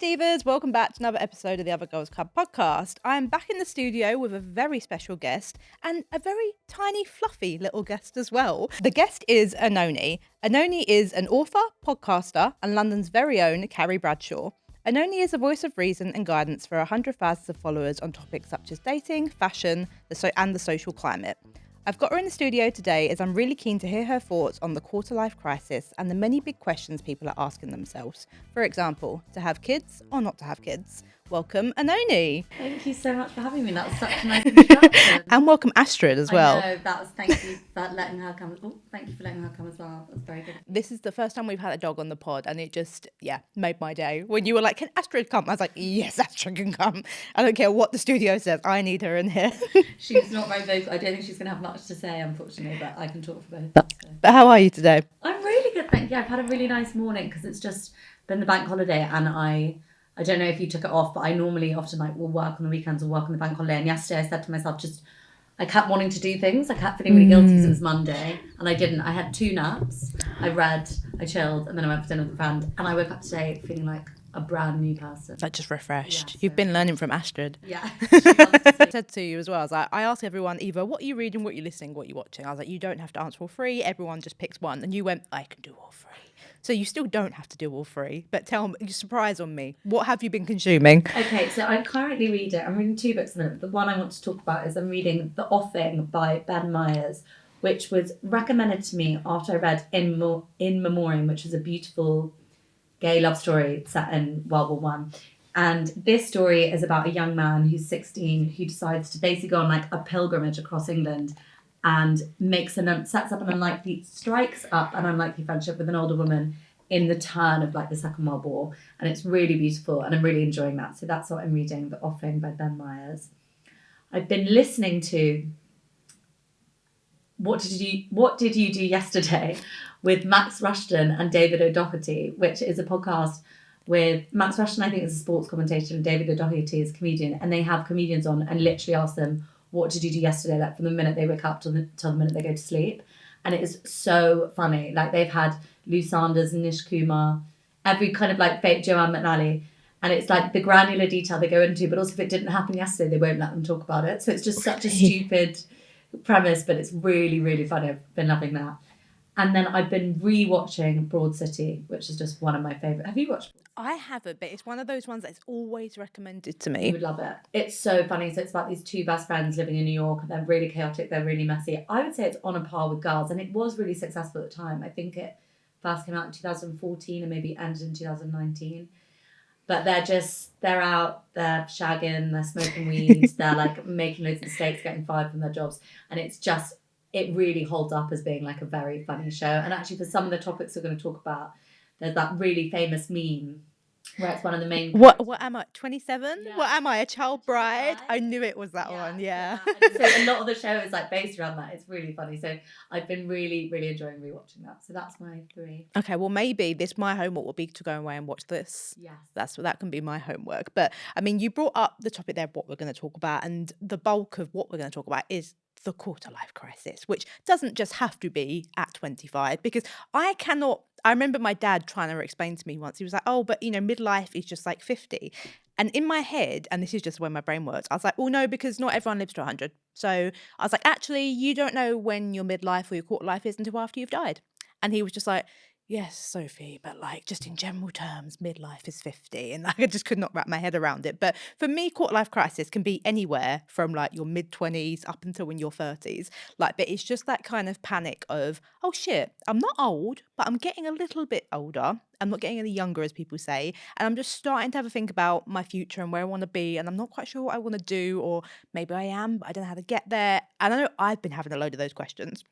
Divas, welcome back to another episode of the Other Girls Club podcast. I'm back in the studio with a very special guest and a very tiny, fluffy little guest as well. The guest is Oenone. Oenone is an author, podcaster, and London's very own Carrie Bradshaw. Oenone is a voice of reason and guidance for 100,000 of followers on topics such as dating, fashion, and the social climate. I've got her in the studio today as I'm really keen to hear her thoughts on the quarter-life crisis and the many big questions people are asking themselves. For example, to have kids or not to have kids. Welcome, Oenone. Thank you so much for having me. That was such a nice introduction. And welcome, Astrid, as well. I know, thank you for letting her come. Oh, thank you for letting her come as well. That was very good. This is the first time we've had a dog on the pod, and it just, made my day. When you were like, can Astrid come? I was like, yes, Astrid can come. I don't care what the studio says. I need her in here. She's not very vocal. I don't think she's going to have much to say, unfortunately, but I can talk for both. So. But how are you today? I'm really good, thank you. I've had a really nice morning because it's just been the bank holiday, and I don't know if you took it off, but I normally often will work on the weekends or work on the bank holiday. And yesterday I said to myself, I kept wanting to do things. I kept feeling really guilty because it was Monday and I didn't. I had 2 naps. I read, I chilled, and then I went for dinner with a friend. And I woke up today feeling like a brand new person. Like just refreshed. Yeah, You've been learning from Astrid. Yeah. I said to you as well, I was like, I ask everyone either what are you reading, what are you listening, what are you watching. I was like, you don't have to answer all 3. Everyone just picks one. And you went, I can do all 3. So you still don't have to do all 3, but tell me, surprise on me. What have you been consuming? Okay, so I'm currently reading, I'm reading 2 books a minute. The one I want to talk about is I'm reading The Offing by Ben Myers, which was recommended to me after I read In Memoriam, which is a beautiful gay love story set in World War One. And this story is about a young man who's 16 who decides to basically go on like a pilgrimage across England and strikes up an unlikely friendship with an older woman in the turn of like the Second World War. And it's really beautiful and I'm really enjoying that. So that's what I'm reading, The Offing by Ben Myers. I've been listening to What Did You Do Yesterday with Max Rushton and David O'Doherty, which is a podcast with Max Rushton, I think, is a sports commentator, and David O'Doherty is a comedian. And they have comedians on and literally ask them, what did you do yesterday? Like from the minute they wake up till the minute they go to sleep. And it is so funny. Like they've had Lou Sanders and Nish Kumar, every kind of like fake Joanne McNally. And it's like the granular detail they go into, but also if it didn't happen yesterday, they won't let them talk about it. So it's just such a stupid premise, but it's really, really funny. I've been loving that. And then I've been re-watching Broad City, which is just one of my favourite. Have you watched? I haven't, but it's one of those ones that's always recommended to me. You would love it. It's so funny. So it's about these 2 best friends living in New York, and they're really chaotic, they're really messy. I would say it's on a par with Girls, and it was really successful at the time. I think it first came out in 2014 and maybe ended in 2019. But they're out, they're shagging, they're smoking weed, they're like making loads of mistakes, getting fired from their jobs. And it really holds up as being like a very funny show. And actually for some of the topics we're going to talk about, there's that really famous meme where it's one of the main... What am I, 27? Yeah. What am I, a child bride? Bride? I knew it was that one, yeah. So a lot of the show is like based around that. It's really funny. So I've been really, really enjoying rewatching that. So that's my 3. Okay, well maybe my homework will be to go away and watch this. Yes. That can be my homework. But I mean, you brought up the topic there of what we're going to talk about, and the bulk of what we're going to talk about is the quarter life crisis, which doesn't just have to be at 25, because I remember my dad trying to explain to me once, he was like, oh, but midlife is just like 50. And in my head, and this is just the way my brain works, I was like, well, no, because not everyone lives to 100. So I was like, actually, you don't know when your midlife or your quarter life is until after you've died. And he was just like, yes, Sophie, but like just in general terms, midlife is 50. And I just could not wrap my head around it. But for me, quarter life crisis can be anywhere from like your mid-20s up until in your 30s. Like, but it's just that kind of panic of, oh shit, I'm not old, but I'm getting a little bit older. I'm not getting any younger, as people say. And I'm just starting to have a think about my future and where I want to be. And I'm not quite sure what I want to do, or maybe I am, but I don't know how to get there. And I know I've been having a load of those questions.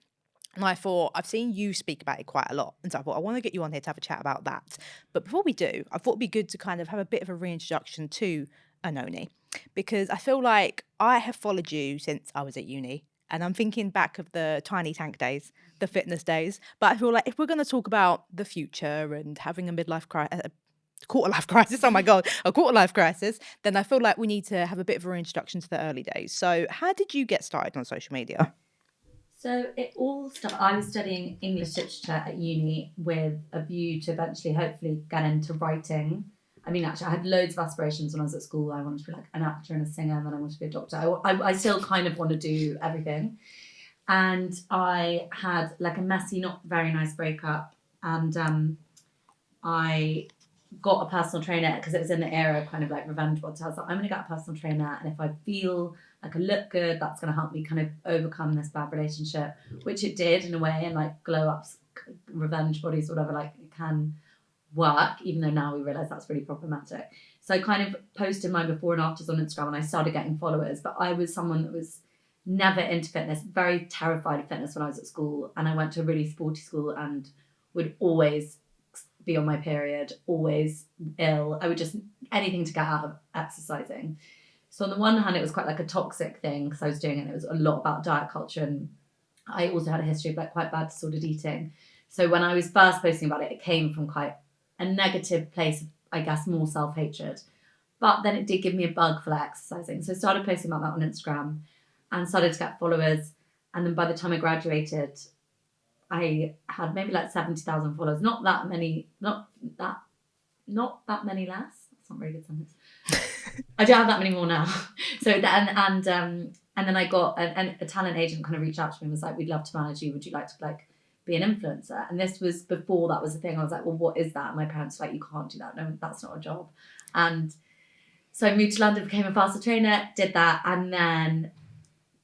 And I thought, I've seen you speak about it quite a lot. And so I thought, I want to get you on here to have a chat about that. But before we do, I thought it'd be good to kind of have a bit of a reintroduction to Oenone, because I feel like I have followed you since I was at uni. And I'm thinking back of the tiny tank days, the fitness days. But I feel like if we're going to talk about the future and having a quarter life crisis, oh my God, a quarter life crisis, then I feel like we need to have a bit of a reintroduction to the early days. So how did you get started on social media? So it all started, I was studying English literature at uni with a view to eventually hopefully get into writing. I mean, actually, I had loads of aspirations when I was at school. I wanted to be like an actor and a singer, and then I wanted to be a doctor. I still kind of want to do everything. And I had like a messy, not very nice breakup. And I got a personal trainer because it was in the era of kind of like revenge boards. So I was like, I'm going to get a personal trainer. And if I feel like I look good, that's going to help me kind of overcome this bad relationship, which it did in a way. And like glow ups, revenge bodies, whatever, like it can work, even though now we realise that's really problematic. So I kind of posted my before and afters on Instagram and I started getting followers. But I was someone that was never into fitness, very terrified of fitness when I was at school. And I went to a really sporty school and would always be on my period, always ill. I would just, anything to get out of exercising. So on the one hand, it was quite like a toxic thing because I was doing it. And it was a lot about diet culture. And I also had a history of like quite bad disordered eating. So when I was first posting about it, it came from quite a negative place, I guess, more self-hatred. But then it did give me a bug for like exercising. So I started posting about that on Instagram and started to get followers. And then by the time I graduated, I had maybe like 70,000 followers. Not that many less. That's not a very good sentence. I don't have that many more now. So then, and then I got a talent agent kind of reached out to me and was like, we'd love to manage you. Would you like to like be an influencer? And this was before that was a thing. I was like, well, what is that? And my parents were like, you can't do that. No, that's not a job. And so I moved to London, became a personal trainer, did that. And then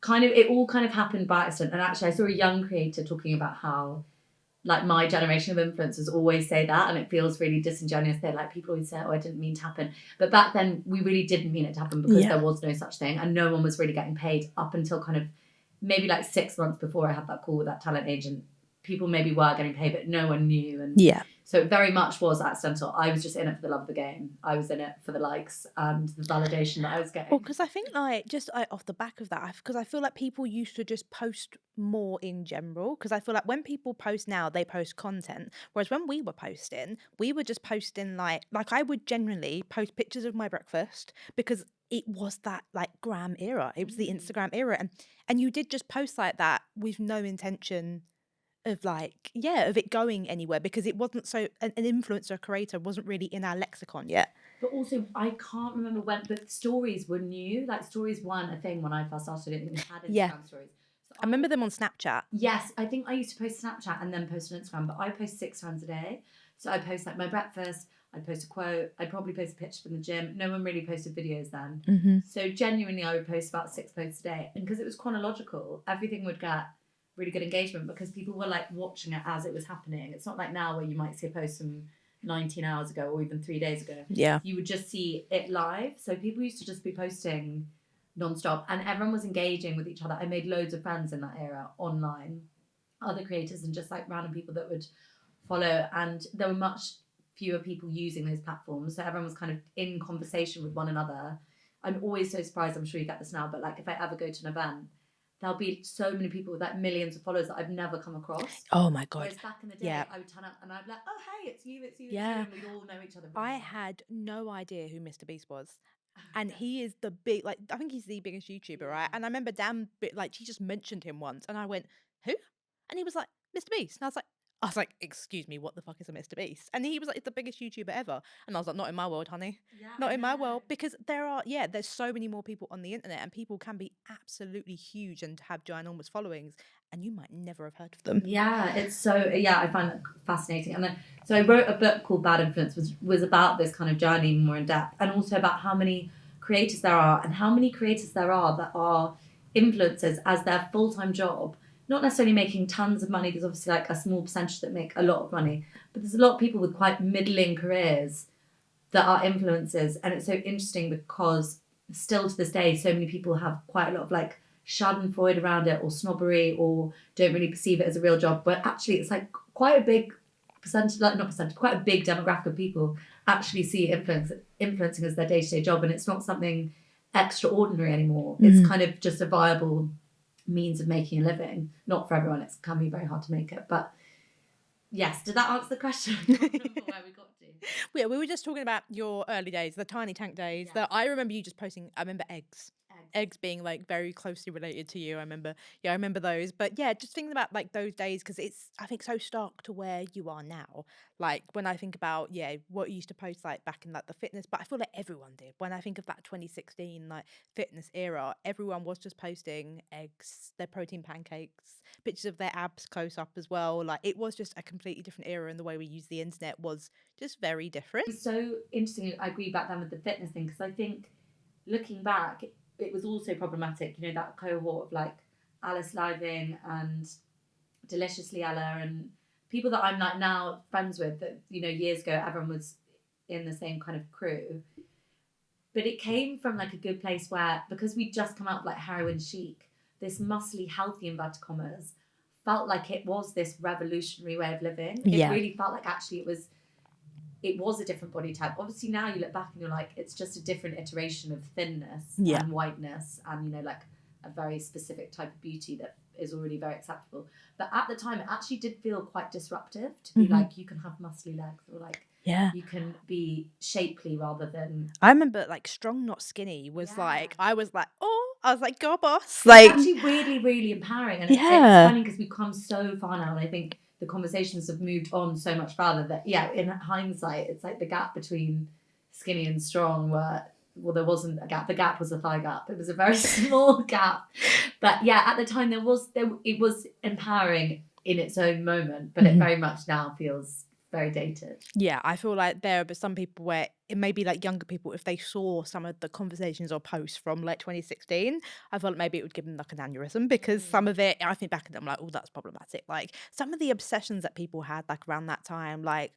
it all kind of happened by accident. And actually I saw a young creator talking about how like my generation of influencers always say that, and it feels really disingenuous. They're like, people always say, oh, I didn't mean to happen. But back then we really didn't mean it to happen because there was no such thing and no one was really getting paid up until kind of maybe like 6 months before I had that call with that talent agent. People maybe were getting paid, but no one knew. And so it very much was accidental. I was just in it for the love of the game. I was in it for the likes and the validation that I was getting. Well, because I think like just off the back of that, because I feel like people used to just post more in general. Because I feel like when people post now, they post content. Whereas when we were posting, we were just posting like I would generally post pictures of my breakfast because it was that like gram era. It was the Instagram era, and you did just post like that with no intention of like of it going anywhere because it wasn't so an influencer creator wasn't really in our lexicon yet. But also I can't remember when, but stories were new. Like stories weren't a thing when I first started. I didn't even had Instagram stories. So I remember them on Snapchat. Yes, I think I used to post Snapchat and then post on Instagram, but I post 6 times a day. So I post like my breakfast, I'd post a quote, I'd probably post a picture from the gym. No one really posted videos then. So genuinely I would post about 6 posts a day. And because it was chronological, everything would get really good engagement because people were like watching it as it was happening. It's not like now where you might see a post from 19 hours ago or even 3 days ago. Yeah. You would just see it live. So people used to just be posting non-stop and everyone was engaging with each other. I made loads of friends in that era online, other creators and just like random people that would follow, and there were much fewer people using those platforms, so everyone was kind of in conversation with one another. I'm always so surprised, I'm sure you get this now, but like if I ever go to an event, there'll be so many people with like millions of followers that I've never come across. Oh my God. Whereas back in the day, I would turn up and I'd be like, oh, hey, it's you, and we'd all know each other. I had no idea who Mr. Beast was. And he is the big, like, I think he's the biggest YouTuber, right? And I remember Dan, like, he just mentioned him once. And I went, who? And he was like, Mr. Beast. And I was like, excuse me, what the fuck is a Mr. Beast? And he was like, it's the biggest YouTuber ever. And I was like, not in my world, honey. Not in my world. Because there's so many more people on the internet and people can be absolutely huge and have ginormous followings. And you might never have heard of them. Yeah, it's so, I find that fascinating. And so I wrote a book called Bad Influence, was about this kind of journey more in depth, and also about how many creators there are and how many creators there are that are influencers as their full-time job, not necessarily making tons of money. There's obviously like a small percentage that make a lot of money, but there's a lot of people with quite middling careers that are influencers. And it's so interesting because still to this day, so many people have quite a lot of like schadenfreude around it or snobbery or don't really perceive it as a real job, but actually it's like quite a big percentage, quite a big demographic of people actually see influencing as their day-to-day job, and it's not something extraordinary anymore. It's kind of just a viable means of making a living. Not for everyone, it can be very hard to make it, but yes, did that answer the question? I don't remember where we got to. Yeah, we were just talking about your early days, the tiny tank days. That I remember you just posting. I remember eggs. eggs being like very closely related to you. I remember those. But yeah, just thinking about like those days, because it's, I think, so stark to where you are now. Like when I think about, what you used to post like back in like the fitness, but I feel like everyone did. When I think of that 2016 like fitness era, everyone was just posting eggs, their protein pancakes, pictures of their abs close up as well. Like it was just a completely different era, and the way we use the internet was just very different. It's so interesting. I agree back then with the fitness thing, because I think looking back, it was also problematic. You know, that cohort of like Alice Living and Deliciously Ella and people that I'm like now friends with, that, you know, years ago everyone was in the same kind of crew. But it came from like a good place where, because we'd just come out of like heroin chic, this muscly, healthy inverted commas felt like it was this revolutionary way of living. It really felt like actually it was a different body type. Obviously now you look back and you're like, it's just a different iteration of thinness and whiteness and, you know, like a very specific type of beauty that is already very acceptable. But at the time it actually did feel quite disruptive to be like, you can have muscly legs, or like you can be shapely rather than... I remember like strong not skinny was like, I was like, go boss. Like, it's actually weirdly really empowering, and it's funny because we've come so far now, and I think the conversations have moved on so much farther that in hindsight it's like the gap between skinny and strong there wasn't a gap. The gap was a thigh gap. It was a very small gap, but at the time it was empowering in its own moment, but it very much now feels very dated. I feel like there are some people where it may be like younger people, if they saw some of the conversations or posts from like 2016, I felt like maybe it would give them like an aneurysm, because some of it, I think back at them like, oh, that's problematic. Like some of the obsessions that people had like around that time, like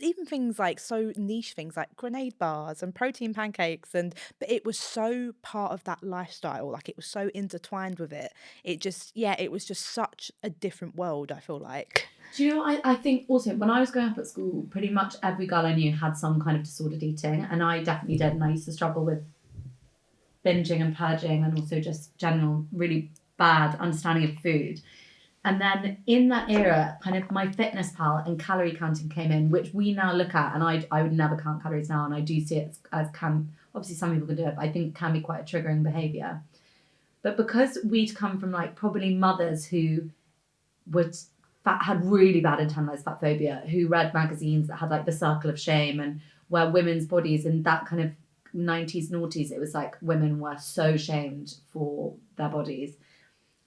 even things like so niche things like grenade bars and protein pancakes, but it was so part of that lifestyle, like it was so intertwined with it. It was just such a different world, I feel like. Do you know, I think also when I was growing up at school, pretty much every girl I knew had some kind of disordered eating, and I definitely did, and I used to struggle with binging and purging, and also just general really bad understanding of food. And then in that era, kind of MyFitnessPal and calorie counting came in, which we now look at, and I would never count calories now, and I do see it as obviously some people can do it, but I think it can be quite a triggering behaviour. But because we'd come from like probably mothers who had really bad internalized fat phobia, who read magazines that had like the circle of shame, and where women's bodies in that kind of 90s noughties, it was like women were so shamed for their bodies,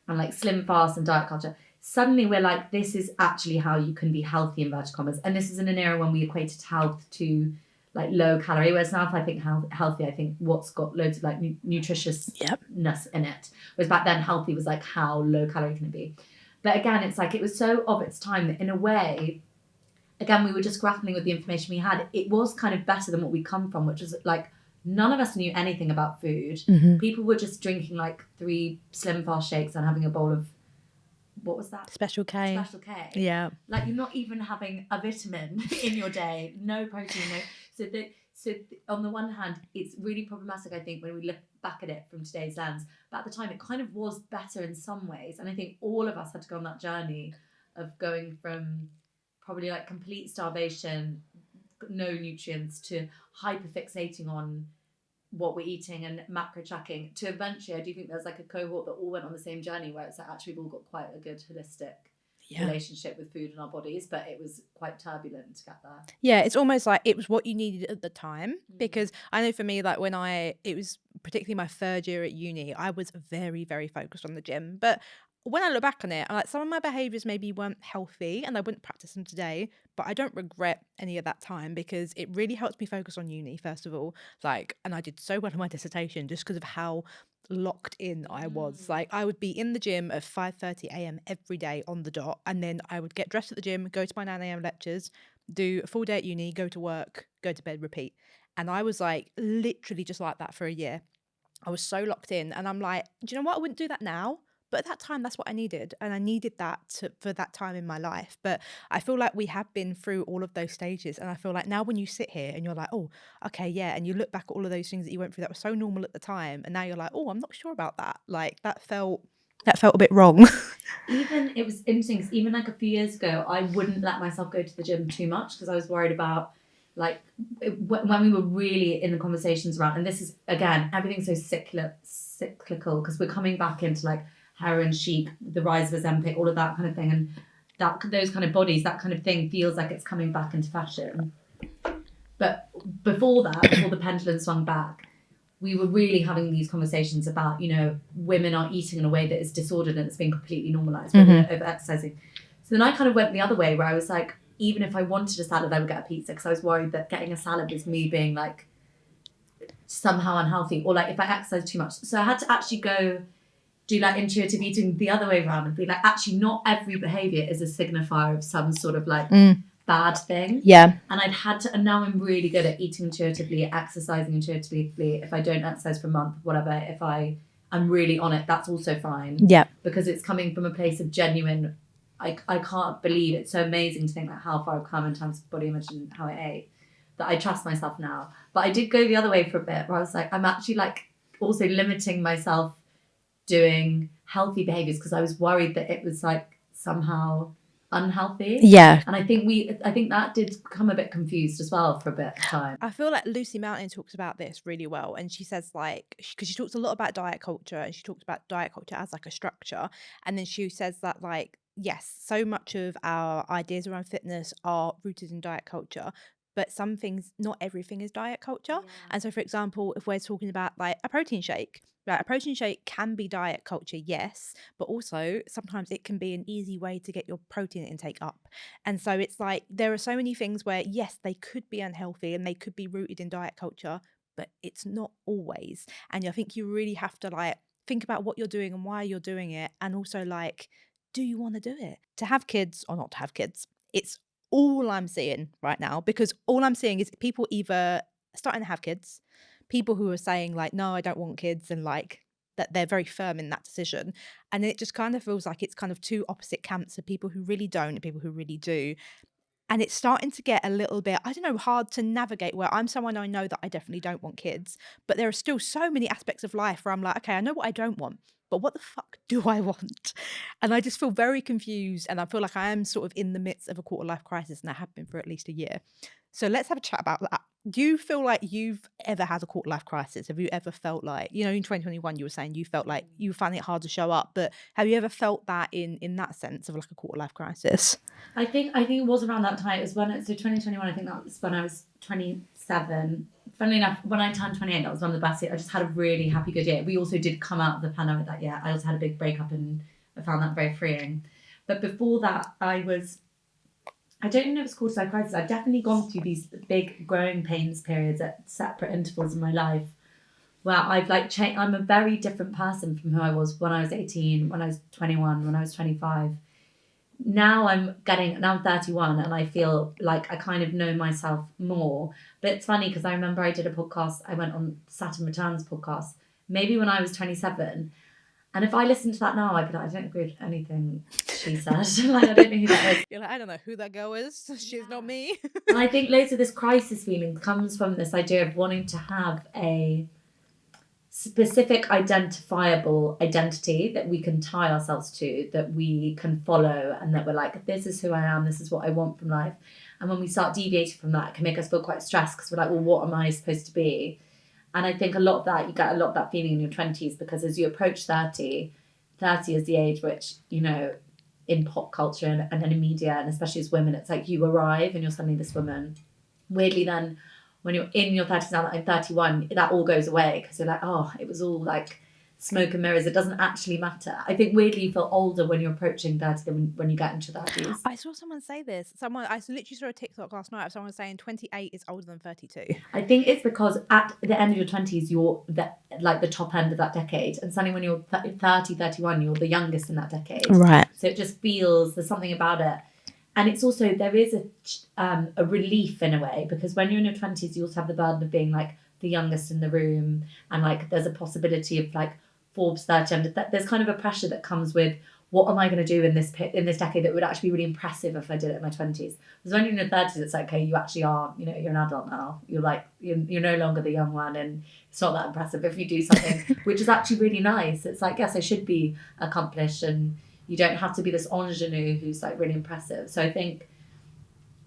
and like slim fast and diet culture. Suddenly we're like, this is actually how you can be healthy, inverted commas. And this is in an era when we equated health to like low calorie, whereas now if I think healthy, I think what's got loads of like nutritiousness in it. Whereas back then healthy was like, how low calorie can it be? But again, it's like it was so of its time that in a way, again, we were just grappling with the information we had. It was kind of better than what we come from, which was like none of us knew anything about food. People were just drinking like 3 Slim Fast shakes and having a bowl of, what was that? Special K. Special K. Yeah. Like you're not even having a vitamin in your day, no protein, no. So on the one hand, it's really problematic, I think, when we look back at it from today's lens. But at the time, it kind of was better in some ways. And I think all of us had to go on that journey of going from probably like complete starvation, no nutrients, to hyper-fixating on what we're eating and macro tracking, to eventually, I do think there's like a cohort that all went on the same journey, where it's like actually we've all got quite a good holistic relationship with food and our bodies, but it was quite turbulent to get there. Yeah, it's almost like it was what you needed at the time, because I know for me, like it was particularly my third year at uni, I was very, very focused on the gym. But when I look back on it, like some of my behaviors maybe weren't healthy and I wouldn't practice them today, but I don't regret any of that time, because it really helped me focus on uni, first of all. And I did so well in my dissertation just because of how locked in I was. Like I would be in the gym at 5:30 a.m. every day on the dot, and then I would get dressed at the gym, go to my 9 a.m. lectures, do a full day at uni, go to work, go to bed, repeat. And I was like literally just like that for a year. I was so locked in, and I'm like, do you know what? I wouldn't do that now. But at that time, that's what I needed. And I needed that for that time in my life. But I feel like we have been through all of those stages. And I feel like now when you sit here and you're like, oh, okay, yeah. And you look back at all of those things that you went through that were so normal at the time. And now you're like, oh, I'm not sure about that. Like that felt a bit wrong. Even, it was interesting, because even like a few years ago, I wouldn't let myself go to the gym too much, because I was worried about like when we were really in the conversations around, and this is again everything's so cyclical because we're coming back into like heroin chic, the rise of Ozempic, all of that kind of thing, and that those kind of bodies, that kind of thing feels like it's coming back into fashion. But before that, before the pendulum swung back, we were really having these conversations about, you know, women are eating in a way that is disordered and it's been completely normalized, women are over exercising. So then I kind of went the other way where I was like, even if I wanted a salad, I would get a pizza because I was worried that getting a salad was me being like somehow unhealthy, or like if I exercise too much. So I had to actually go do like intuitive eating the other way around and be like, actually not every behavior is a signifier of some sort of like bad thing. Yeah. And and now I'm really good at eating intuitively, exercising intuitively. If I don't exercise for a month, whatever, if I'm really on it, that's also fine. Yeah. Because it's coming from a place of genuine, I can't believe it's so amazing to think like how far I've come in terms of body image and how I ate, that I trust myself now. But I did go the other way for a bit where I was like, I'm actually like also limiting myself doing healthy behaviors because I was worried that it was like somehow unhealthy. Yeah. And I think that did become a bit confused as well for a bit of time. I feel like Lucy Mountain talks about this really well, and she says like, because she talks a lot about diet culture, and she talks about diet culture as like a structure, and then she says that like, yes, so much of our ideas around fitness are rooted in diet culture, but some things, not everything is diet culture. And so for example, if we're talking about like a protein shake, right, a protein shake can be diet culture, yes, but also sometimes it can be an easy way to get your protein intake up. And so it's like there are so many things where yes, they could be unhealthy and they could be rooted in diet culture, but it's not always. And I think you really have to like think about what you're doing and why you're doing it, and also like, do you want to do it? To have kids or not to have kids, it's all I'm seeing right now, because all I'm seeing is people either starting to have kids, people who are saying like, no, I don't want kids, and like that they're very firm in that decision. And it just kind of feels like it's kind of two opposite camps of people who really don't and people who really do. And it's starting to get a little bit, I don't know, hard to navigate, where I'm someone, I know that I definitely don't want kids, but there are still so many aspects of life where I'm like, okay, I know what I don't want, but what the fuck do I want? And I just feel very confused, and I feel like I am sort of in the midst of a quarter life crisis, and I have been for at least a year. So let's have a chat about that. Do you feel like you've ever had a quarter life crisis? Have you ever felt like, you know, in 2021 you were saying you felt like you found it hard to show up, but have you ever felt that in that sense of like a quarter life crisis? I think it was around that time. It was 2021. I think that was when I was 27. Funnily enough, when I turned 28, that was one of the best years. I just had a really happy, good year. We also did come out of the pandemic that year. I also had a big breakup and I found that very freeing. But before that, I don't know if it's called psychosis. I've definitely gone through these big growing pains periods at separate intervals in my life where I've like changed. I'm a very different person from who I was when I was 18, when I was 21, when I was 25. Now I'm 31 and I feel like I kind of know myself more. But it's funny because I remember I did a podcast, I went on Saturn Returns podcast, maybe when I was 27. And if I listened to that now, I'd be like, I don't agree with anything she said. Like, I don't know who that is. You're like, I don't know who that girl is. She's not me. And I think loads of this crisis feeling comes from this idea of wanting to have a specific identifiable identity that we can tie ourselves to, that we can follow, and that we're like, this is who I am, this is what I want from life. And when we start deviating from that, it can make us feel quite stressed because we're like, well, what am I supposed to be? And I think a lot of that, you get a lot of that feeling in your 20s, because as you approach 30 is the age which, you know, in pop culture and in media, and especially as women, it's like you arrive and you're suddenly this woman. Weirdly then, when you're in your 30s now, like I'm 31, that all goes away because you're like, oh, it was all like smoke and mirrors. It doesn't actually matter. I think weirdly you feel older when you're approaching 30 than when you get into 30s. I saw someone say this. I literally saw a TikTok last night of someone saying 28 is older than 32. I think it's because at the end of your 20s, you're the top end of that decade. And suddenly when you're 30, 31, you're the youngest in that decade. Right. So it just feels, there's something about it. And it's also, there is a relief in a way, because when you're in your 20s, you also have the burden of being like the youngest in the room. And like, there's a possibility of like Forbes 30. There's kind of a pressure that comes with, what am I going to do in this decade that would actually be really impressive if I did it in my 20s? Because when you're in your 30s, it's like, okay, you actually are, you know, you're an adult now. You're like, you're no longer the young one, and it's not that impressive if you do something, which is actually really nice. It's like, yes, I should be accomplished, and you don't have to be this ingenue who's like really impressive. So I think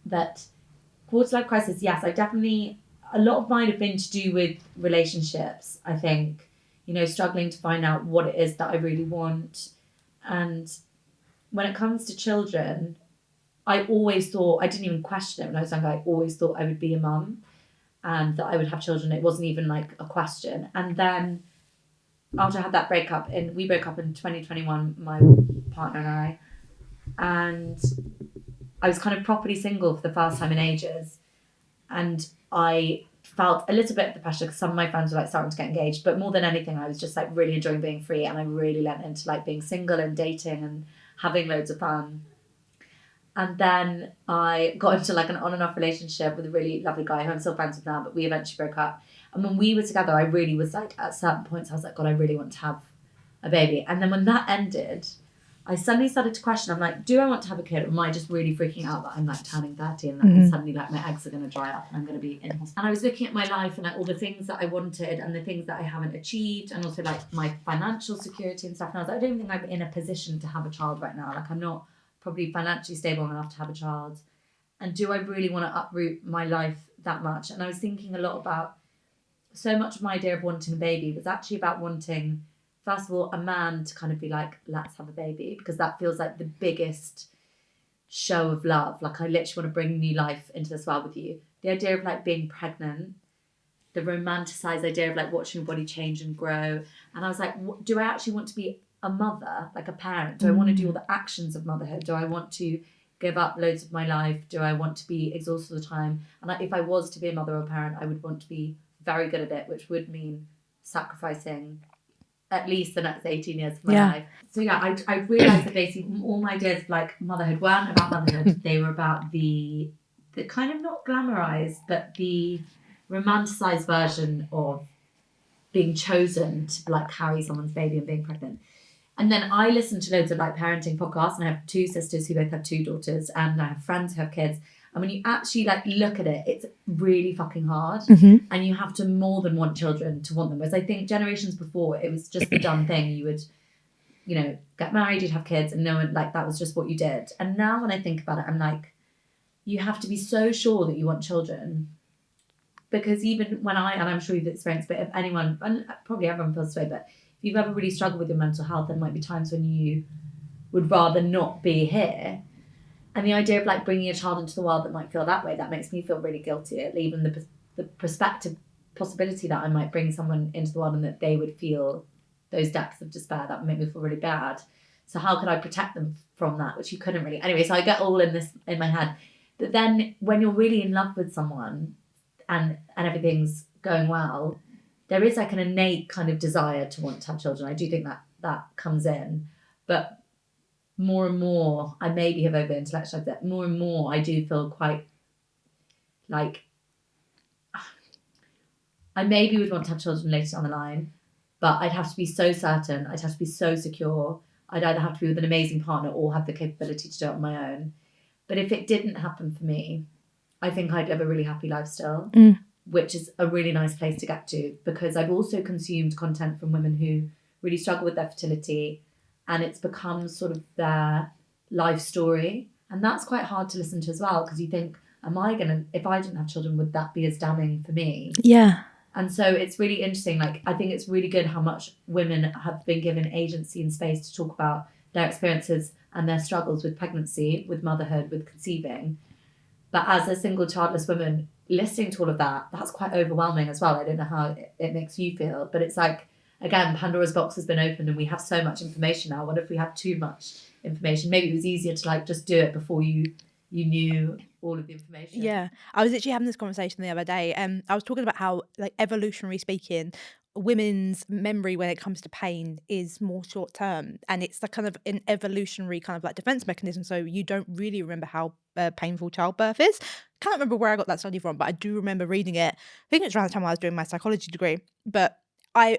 that quarter life crisis, yes, I definitely, a lot of mine have been to do with relationships, I think, struggling to find out what it is that I really want. And when it comes to children, I always thought, I didn't even question it when I was younger, I always thought I would be a mum and that I would have children. It wasn't even like a question. And then after I had that breakup, and we broke up in 2021, my partner and I, and I was kind of properly single for the first time in ages. And I felt a little bit of the pressure because some of my friends were like starting to get engaged, but more than anything, I was just like really enjoying being free, and I really lent into like being single and dating and having loads of fun. And then I got into like an on and off relationship with a really lovely guy who I'm still friends with now, but we eventually broke up. And when we were together, I really was like, at certain points, I was like, God, I really want to have a baby. And then when that ended, I suddenly started to question, I'm like, do I want to have a kid, or am I just really freaking out that I'm like turning 30 and like suddenly like my eggs are going to dry up and I'm going to be in hospital? And I was looking at my life and like all the things that I wanted and the things that I haven't achieved, and also like my financial security and stuff. And I was like, I don't think I'm in a position to have a child right now. Like I'm not probably financially stable enough to have a child. And do I really want to uproot my life that much? And I was thinking a lot about, so much of my idea of wanting a baby was actually about wanting, first of all, a man to kind of be like, let's have a baby, because that feels like the biggest show of love. Like I literally want to bring new life into this world with you. The idea of like being pregnant, the romanticized idea of like watching your body change and grow. And I was like, do I actually want to be a mother, like a parent? Do I want to do all the actions of motherhood? Do I want to give up loads of my life? Do I want to be exhausted all the time? And if I was to be a mother or a parent, I would want to be very good at it, which would mean sacrificing at least the next 18 years of my life. So yeah, I realised that basically all my ideas of like motherhood weren't about motherhood. They were about the kind of not glamorized, but the romanticized version of being chosen to like carry someone's baby and being pregnant. And then I listen to loads of like parenting podcasts, and I have 2 sisters who both have 2 daughters, and I have friends who have kids. And when you actually like look at it, it's really fucking hard. And you have to more than want children to want them. Whereas I think generations before, it was just the done thing. You would, get married, you'd have kids, and no one, like, that was just what you did. And now when I think about it, I'm like, you have to be so sure that you want children. Because even when and I'm sure you've experienced, but if anyone, and probably everyone feels this way, but if you've ever really struggled with your mental health, there might be times when you would rather not be here. And the idea of like bringing a child into the world that might feel that way, that makes me feel really guilty. Even the perspective, possibility that I might bring someone into the world and that they would feel those depths of despair, that would make me feel really bad. So how could I protect them from that? Which you couldn't really. Anyway, so I get all in this in my head. But then when you're really in love with someone and everything's going well, there is like an innate kind of desire to want to have children. I do think that comes in. But more and more, I maybe have over intellectualized it, more and more I do feel quite like I maybe would want to have children later down the line, but I'd have to be so certain, I'd have to be so secure, I'd either have to be with an amazing partner or have the capability to do it on my own. But if it didn't happen for me, I think I'd live a really happy life still, which is a really nice place to get to, because I've also consumed content from women who really struggle with their fertility, and it's become sort of their life story. And that's quite hard to listen to as well, because you think, if I didn't have children, would that be as damning for me? Yeah. And so it's really interesting. Like, I think it's really good how much women have been given agency and space to talk about their experiences and their struggles with pregnancy, with motherhood, with conceiving. But as a single childless woman, listening to all of that, that's quite overwhelming as well. I don't know how it makes you feel, but it's like, again, Pandora's box has been opened and we have so much information now. What if we had too much information? Maybe it was easier to like just do it before you knew all of the information. Yeah. I was literally having this conversation the other day. I was talking about how, like, evolutionary speaking, women's memory when it comes to pain is more short term, and it's the kind of an evolutionary kind of like defense mechanism. So you don't really remember how painful childbirth is. Can't remember where I got that study from, but I do remember reading it. I think it's around the time I was doing my psychology degree. But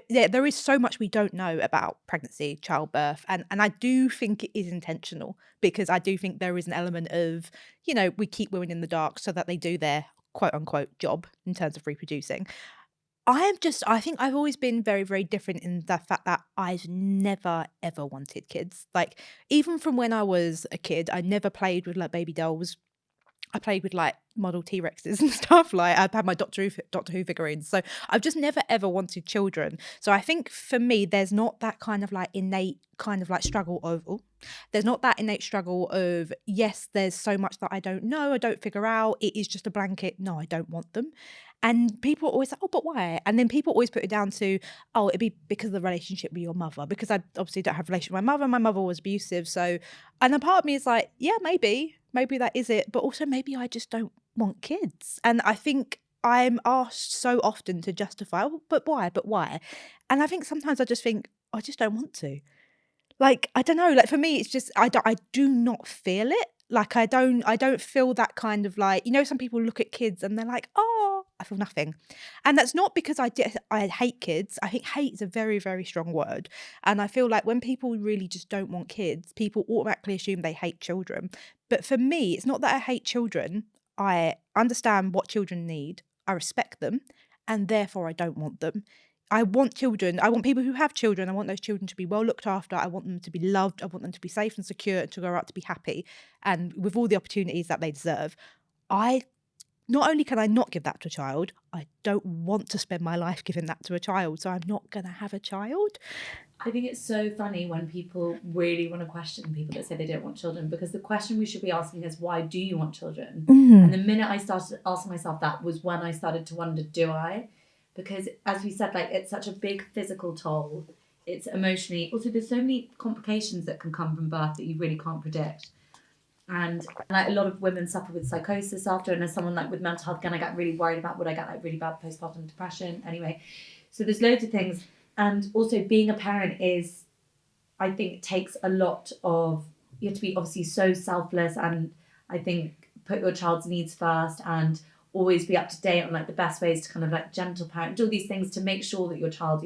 there is so much we don't know about pregnancy, childbirth, and I do think it is intentional, because I do think there is an element of, we keep women in the dark so that they do their quote unquote job in terms of reproducing. I think I've always been very, very different in the fact that I've never, ever wanted kids. Like, even from when I was a kid, I never played with like baby dolls. I played with like model T-Rexes and stuff. Like I've had my Doctor Who figurines. So I've just never ever wanted children. So I think for me, there's not that kind of like innate kind of like struggle of, there's not that innate struggle of, yes, there's so much that I don't know, I don't figure out. It is just a blanket. No, I don't want them. And people always say, oh, but why? And then people always put it down to, oh, it'd be because of the relationship with your mother. Because I obviously don't have a relationship with my mother. My mother was abusive. So, and a part of me is like, yeah, maybe that is it. But also maybe I just don't want kids. And I think I'm asked so often to justify, "Oh, but why? But why?" And I think sometimes I just think, I just don't want to. Like, I don't know, like for me, it's just, I do not feel it. Like I don't feel that kind of like, some people look at kids and they're like, oh, I feel nothing. And that's not because I hate kids. I think hate is a very, very strong word. And I feel like when people really just don't want kids, people automatically assume they hate children. But for me, it's not that I hate children. I understand what children need. I respect them, and therefore I don't want them. I want children. I want people who have children. I want those children to be well looked after. I want them to be loved. I want them to be safe and secure and to grow up to be happy and with all the opportunities that they deserve. I Not only can I not give that to a child, I don't want to spend my life giving that to a child. So I'm not going to have a child. I think it's so funny when people really want to question people that say they don't want children, because the question we should be asking is, why do you want children? And the minute I started asking myself that was when I started to wonder, do I? Because as we said, like, it's such a big physical toll. It's emotionally, also there's so many complications that can come from birth that you really can't predict. And like a lot of women suffer with psychosis after, and as someone like with mental health, again, I get really worried about, would I get like really bad postpartum depression? Anyway, so there's loads of things. And also being a parent is, I think, takes a lot of, you have to be obviously so selfless, and I think put your child's needs first and always be up to date on like the best ways to kind of like gentle parent, do all these things to make sure that your child,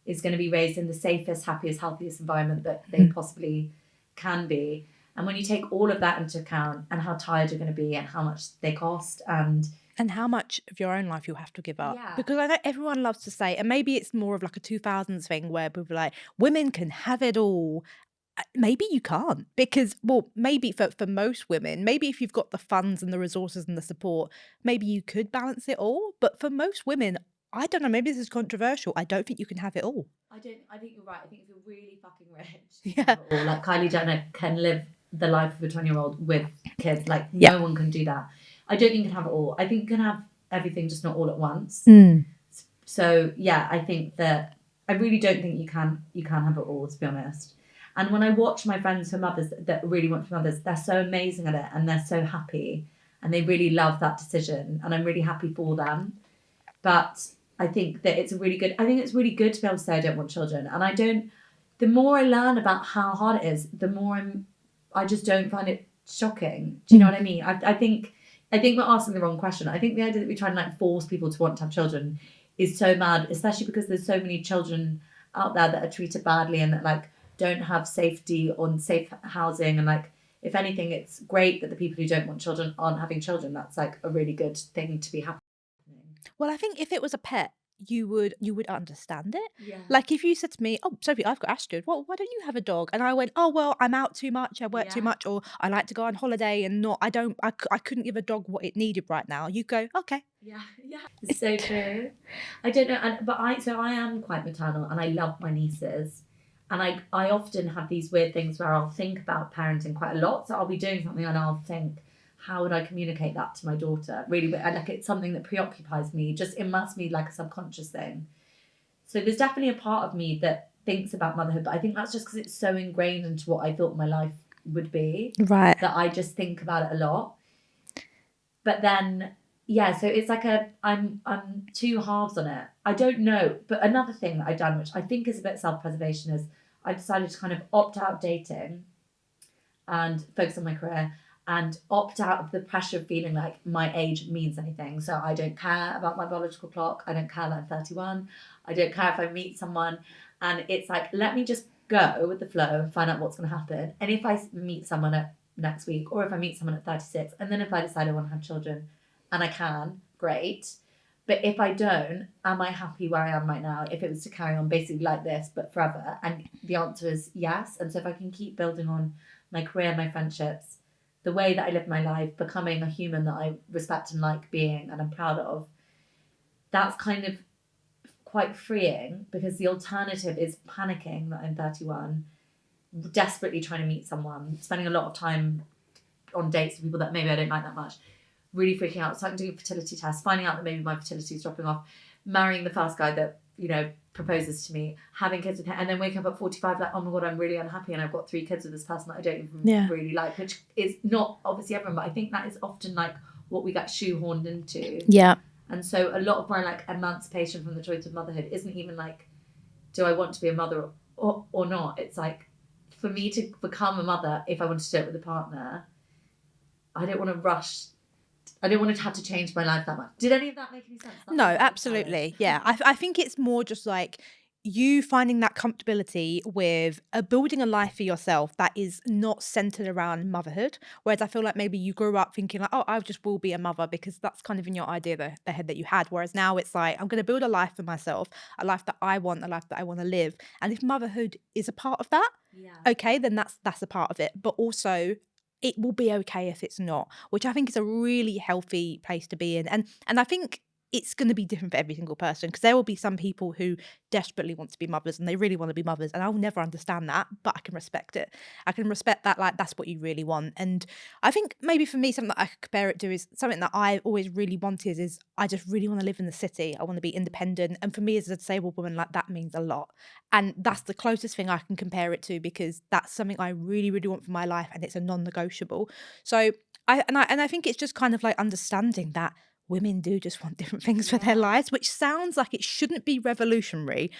is going to be raised in the safest, happiest, healthiest environment that they possibly can be. And when you take all of that into account and how tired you're going to be and how much they cost and how much of your own life you'll have to give up. Yeah. Because I know everyone loves to say, and maybe it's more of like a 2000s thing where people are like, women can have it all. Maybe you can't, because, well, maybe for most women, maybe if you've got the funds and the resources and the support, maybe you could balance it all. But for most women, I don't know, maybe this is controversial, I don't think you can have it all. I think you're right. I think if you're really fucking rich, Yeah. or like Kylie Jenner can live the life of a 20-year-old with kids, like Yeah. no one can do that. I don't think you can have it all. I think you can have everything, just not all at once. So yeah, I think that I really don't think you can have it all, to be honest. And when I watch my friends who are mothers that really want to be mothers, they're so amazing at it and they're so happy and they really love that decision, and I'm really happy for them. But I think that it's really good to be able to say I don't want children. And the more I learn about how hard it is, the more I just don't find it shocking. Do you know what I mean? I think we're asking the wrong question. I think the idea that we try and like force people to want to have children is so mad, especially because there's so many children out there that are treated badly and that like don't have safety on safe housing. And like, if anything, it's great that the people who don't want children aren't having children. That's like a really good thing to be happy. Well, I think if it was a pet, you would understand it. Yeah. Like if you said to me, "Oh, Sophie, I've got Astrid. Well, why don't you have a dog?" And I went, "Oh, well, I'm out too much. I work too much, or I like to go on holiday and not. I couldn't give a dog what it needed right now." You go, "Okay." Yeah. It's so true. I don't know, but I am quite maternal and I love my nieces. And I often have these weird things where I'll think about parenting quite a lot. So I'll be doing something and I'll think, how would I communicate that to my daughter? Really, like it's something that preoccupies me, just immerses me like a subconscious thing. So there's definitely a part of me that thinks about motherhood, but I think that's just because it's so ingrained into what I thought my life would be. Right. That I just think about it a lot. But then, yeah, so it's like I'm two halves on it. I don't know. But another thing that I've done, which I think is a bit self-preservation, is I decided to kind of opt out dating and focus on my career and opt out of the pressure of feeling like my age means anything. So I don't care about my biological clock. I don't care that I'm 31. I don't care if I meet someone. And it's like, let me just go with the flow and find out what's going to happen. And if I meet someone next week, or if I meet someone at 36, and then if I decide I want to have children and I can, great. But if I don't, am I happy where I am right now if it was to carry on basically like this but forever? And the answer is yes. And so if I can keep building on my career, my friendships, the way that I live my life, becoming a human that I respect and like being and I'm proud of, that's kind of quite freeing, because the alternative is panicking that I'm 31, desperately trying to meet someone, spending a lot of time on dates with people that maybe I don't like that much, really freaking out, starting doing fertility tests, finding out that maybe my fertility is dropping off, marrying the first guy that, you know, proposes to me, having kids with him, and then waking up at 45 like, oh my god, I'm really unhappy and I've got 3 kids with this person that I don't even really like, which is not obviously everyone, but I think that is often like what we get shoehorned into. Yeah. And so a lot of my like emancipation from the choice of motherhood isn't even like, do I want to be a mother or not? It's like, for me to become a mother, if I want to do it with a partner, I don't want to rush. I don't want to have to change my life that much. Did any of that make any sense? No, absolutely. Yeah. I think it's more just like you finding that comfortability with building a life for yourself that is not centered around motherhood. Whereas I feel like maybe you grew up thinking like, oh, I just will be a mother, because that's kind of in your idea, the head that you had. Whereas now it's like, I'm going to build a life for myself, a life that I want, a life that I want to live. And if motherhood is a part of that, okay, then that's a part of it. But also, it will be okay if it's not, which I think is a really healthy place to be in. And I think it's going to be different for every single person, because there will be some people who desperately want to be mothers and they really want to be mothers, and I'll never understand that, but I can respect it. I can respect that, like, that's what you really want. And I think maybe for me, something that I could compare it to is something that I always really wanted is I just really want to live in the city. I want to be independent. And for me as a disabled woman, like, that means a lot. And that's the closest thing I can compare it to, because that's something I really, really want for my life, and it's a non-negotiable. So I think it's just kind of like understanding that women do just want different things for their lives, which sounds like it shouldn't be revolutionary,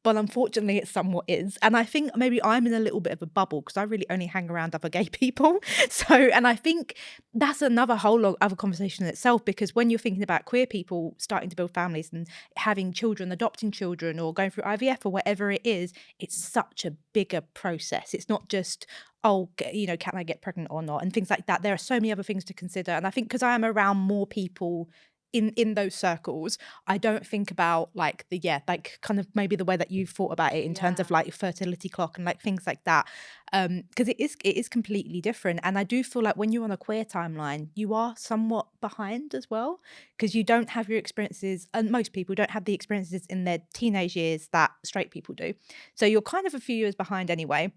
but unfortunately it somewhat is. And I think maybe I'm in a little bit of a bubble, because I really only hang around other gay people. So, and I think that's another whole other conversation in itself, because when you're thinking about queer people starting to build families and having children, adopting children, or going through IVF or whatever it is, it's such a bigger process. It's not just, oh, you know, can I get pregnant or not, and things like that. There are so many other things to consider. And I think because I am around more people in those circles, I don't think about like like kind of maybe the way that you've thought about it in terms of like fertility clock and like things like that, because it is completely different. And I do feel like when you're on a queer timeline, you are somewhat behind as well, because you don't have your experiences, and most people don't have the experiences in their teenage years that straight people do. So you're kind of a few years behind anyway.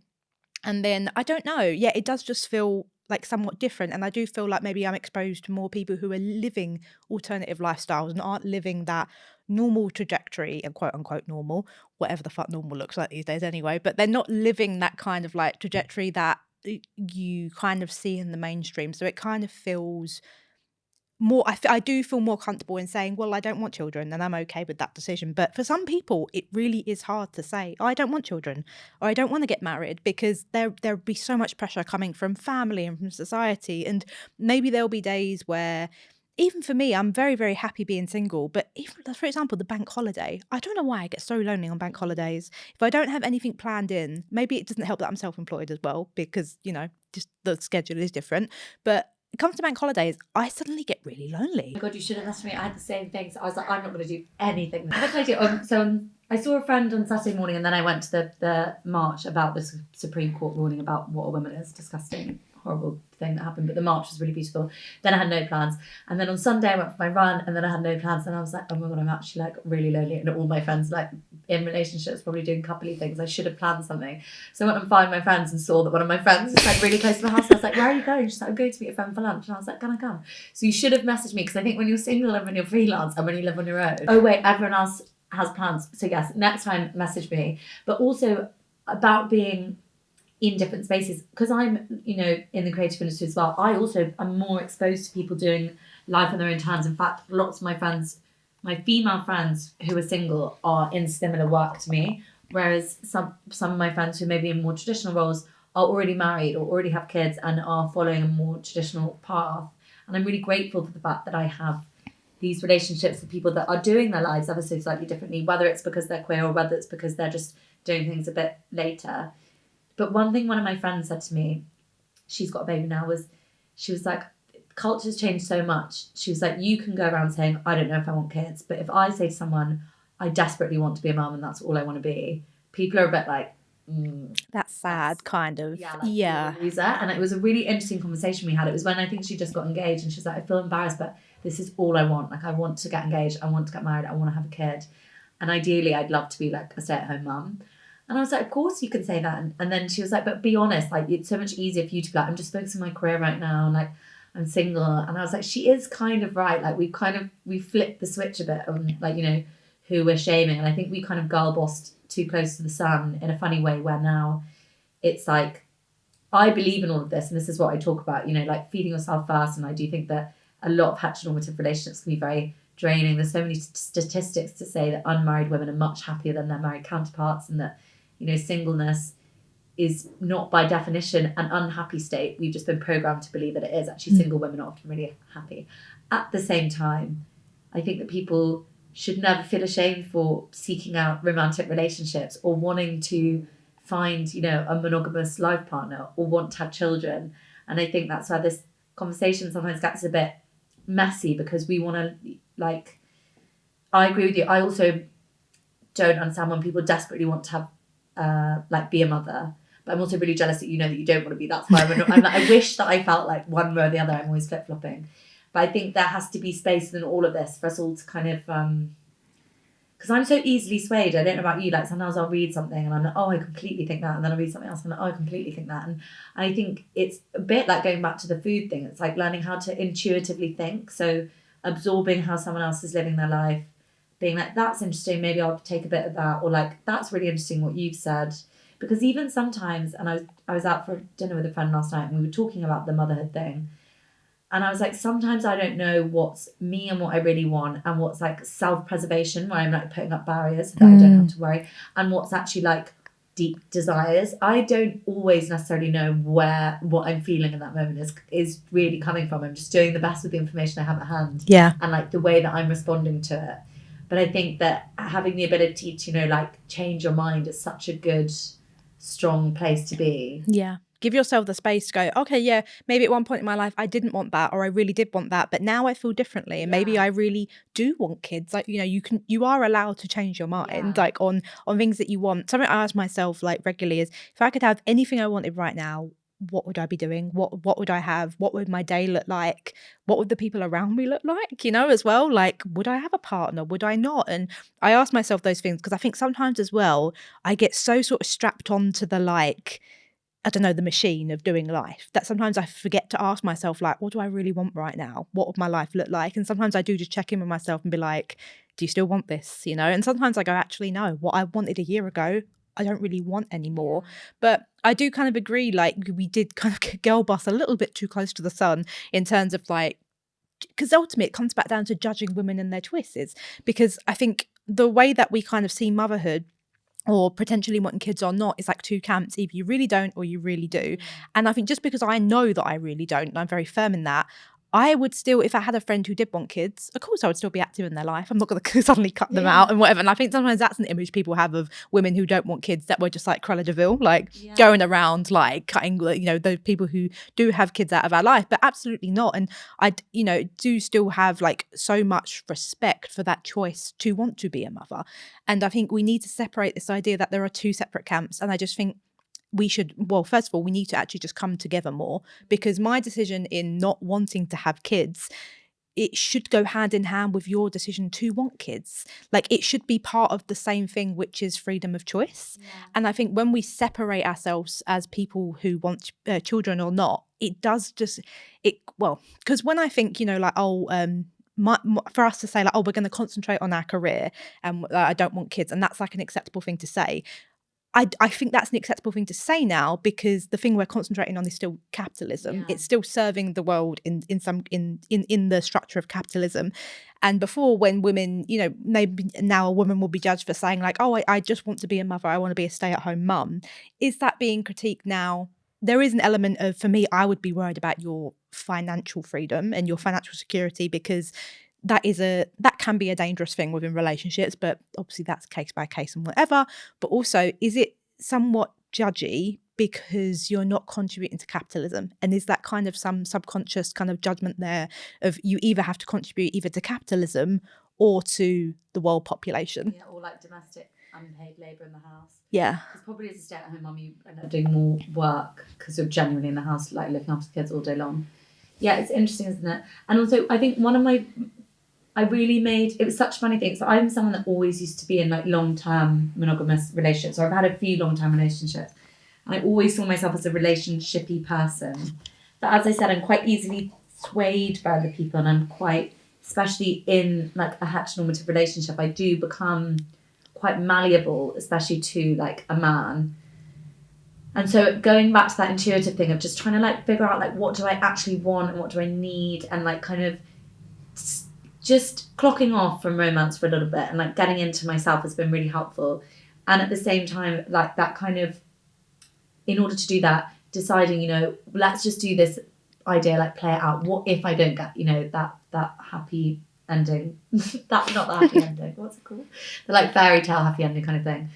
And then I don't know, it does just feel like somewhat different. And I do feel like maybe I'm exposed to more people who are living alternative lifestyles and aren't living that normal trajectory, and quote unquote normal, whatever the fuck normal looks like these days anyway, but they're not living that kind of like trajectory that you kind of see in the mainstream. So it kind of feels more, I do feel more comfortable in saying, well, I don't want children, and I'm okay with that decision. But for some people, it really is hard to say, oh, I don't want children, or I don't want to get married, because there'll be so much pressure coming from family and from society. And maybe there'll be days where, even for me, I'm very, very happy being single. But if, for example, the bank holiday, I don't know why I get so lonely on bank holidays. If I don't have anything planned in, maybe it doesn't help that I'm self-employed as well, because, you know, just the schedule is different. But it comes to bank holidays, I suddenly get really lonely. Oh my god, you should have messaged me. I had the same thing. So I was like, I'm not going to do anything. What did I do? I saw a friend on Saturday morning, and then I went to the march about the Supreme Court ruling about what a woman is. Disgusting, horrible thing that happened. But the march was really beautiful. Then I had no plans. And then on Sunday I went for my run, and then I had no plans. And I was like, oh my god, I'm actually like really lonely. And all my friends like in relationships, probably doing coupley things. I should have planned something. So I went and found my friends and saw that one of my friends was like really close to my house. I was like, where are you going? She's like, I'm going to meet a friend for lunch. And I was like, can I come? So you should have messaged me, because I think when you're single and when you're freelance and when you live on your own. Oh wait, everyone else has plans. So yes, next time message me. But also about being in different spaces, because I'm, you know, in the creative industry as well, I also am more exposed to people doing life on their own terms. In fact, lots of my friends, my female friends who are single, are in similar work to me, whereas some of my friends who may be in more traditional roles are already married or already have kids and are following a more traditional path. And I'm really grateful for the fact that I have these relationships with people that are doing their lives ever so slightly differently, whether it's because they're queer or whether it's because they're just doing things a bit later. But one thing one of my friends said to me, she's got a baby now, was she was like, culture's changed so much. She was like, you can go around saying, I don't know if I want kids. But if I say to someone, I desperately want to be a mum and that's all I want to be, people are a bit like, That's sad, kind of. You're Yeah. a loser. And it was a really interesting conversation we had. It was when I think she just got engaged, and she was like, I feel embarrassed, but this is all I want. Like, I want to get engaged, I want to get married, I want to have a kid, and ideally I'd love to be like a stay-at-home mum. And I was like, of course you can say that. And then she was like, but be honest, like, it's so much easier for you to be like, I'm just focusing on my career right now, like, I'm single. And I was like, she is kind of right. Like, we flipped the switch a bit on, like, you know, who we're shaming. And I think we kind of girl bossed too close to the sun in a funny way, where now it's like, I believe in all of this, and this is what I talk about, you know, like feeding yourself first. And I do think that a lot of heteronormative relationships can be very draining. There's so many statistics to say that unmarried women are much happier than their married counterparts, and that, you know, singleness is not by definition an unhappy state. We've just been programmed to believe that it is. Actually, single women are often really happy. At the same time, I think that people should never feel ashamed for seeking out romantic relationships or wanting to find, you know, a monogamous life partner or want to have children. And I think that's why this conversation sometimes gets a bit messy, because we want to, like, I agree with you. I also don't understand when people desperately want to have like be a mother, but I'm also really jealous that you know that you don't want to be. That's why I'm like, I wish that I felt like one way or the other. I'm always flip-flopping, but I think there has to be space in all of this for us all to kind of because I'm so easily swayed. I don't know about you, like sometimes I'll read something and I'm like, oh, I completely think that, and then I'll read something else and I'm like, oh, I completely think that. And I think it's a bit like going back to the food thing. It's like learning how to intuitively think, so absorbing how someone else is living their life, being like, that's interesting, maybe I'll take a bit of that, or like, that's really interesting what you've said. Because even sometimes, and I was out for dinner with a friend last night and we were talking about the motherhood thing, and I was like, sometimes I don't know what's me and what I really want, and what's like self-preservation, where I'm like putting up barriers so that I don't have to worry, and what's actually like deep desires. I don't always necessarily know where what I'm feeling in that moment is really coming from. I'm just doing the best with the information I have at hand, and like the way that I'm responding to it. But I think that having the ability to, you know, like change your mind is such a good, strong place to be. Yeah. Give yourself the space to go, okay, yeah, maybe at one point in my life I didn't want that, or I really did want that, but now I feel differently, and maybe I really do want kids. Like, you know, you are allowed to change your mind, like on things that you want. Something I ask myself like regularly is, if I could have anything I wanted right now, what would I be doing? What would I have? What would my day look like? What would the people around me look like? You know, as well, like, would I have a partner? Would I not? And I ask myself those things because I think sometimes as well, I get so sort of strapped onto the, like, I don't know, the machine of doing life, that sometimes I forget to ask myself, like, what do I really want right now? What would my life look like? And sometimes I do just check in with myself and be like, do you still want this? You know, and sometimes I go, actually, no, what I wanted a year ago, I don't really want anymore. But I do kind of agree, like, we did kind of girl boss a little bit too close to the sun in terms of like, because ultimately it comes back down to judging women and their choices. Because I think the way that we kind of see motherhood or potentially wanting kids or not is like two camps. Either you really don't or you really do. And I think just because I know that I really don't, and I'm very firm in that, I would still, if I had a friend who did want kids, of course I would still be active in their life. I'm not going to suddenly cut them out and whatever. And I think sometimes that's an image people have of women who don't want kids, that were just like Cruella de Vil, like going around like cutting, you know, those people who do have kids out of our life. But absolutely not. And I, you know, do still have like so much respect for that choice to want to be a mother. And I think we need to separate this idea that there are two separate camps. And I just think we should, well, first of all, we need to actually just come together more, because my decision in not wanting to have kids, it should go hand in hand with your decision to want kids. Like, it should be part of the same thing, which is freedom of choice. And I think when we separate ourselves as people who want children or not, it does just, well, because when I think, you know, like, for us to say like, oh, we're going to concentrate on our career and I don't want kids, and that's like an acceptable thing to say. I think that's an acceptable thing to say now, because the thing we're concentrating on is still capitalism. It's still serving the world in the structure of capitalism. And before, when women, you know, maybe now a woman will be judged for saying like, oh, I just want to be a mother, I want to be a stay-at-home mum. Is that being critiqued now? There is an element of, for me, I would be worried about your financial freedom and your financial security, because that can be a dangerous thing within relationships, but obviously that's case by case and whatever. But also, is it somewhat judgy because you're not contributing to capitalism? And is that kind of some subconscious kind of judgment there of, you either have to contribute either to capitalism or to the world population. Yeah, or like domestic unpaid labour in the house. Yeah. Because probably as a stay-at-home mum, you end up doing more work because you're genuinely in the house, like looking after the kids all day long. Yeah, it's interesting, isn't it? And also, I think it was such a funny thing. So I'm someone that always used to be in like long-term monogamous relationships. So I've had a few long-term relationships. And I always saw myself as a relationshipy person. But as I said, I'm quite easily swayed by other people, and I'm quite, especially in like a heteronormative relationship, I do become quite malleable, especially to like a man. And so going back to that intuitive thing of just trying to like figure out like what do I actually want and what do I need, and like kind of just clocking off from romance for a little bit and like getting into myself has been really helpful. And at the same time, like that kind of, in order to do that, deciding, you know, let's just do this idea, like play it out. What if I don't get, you know, that happy ending? That's not the happy ending. What's it called? The like fairy tale happy ending kind of thing.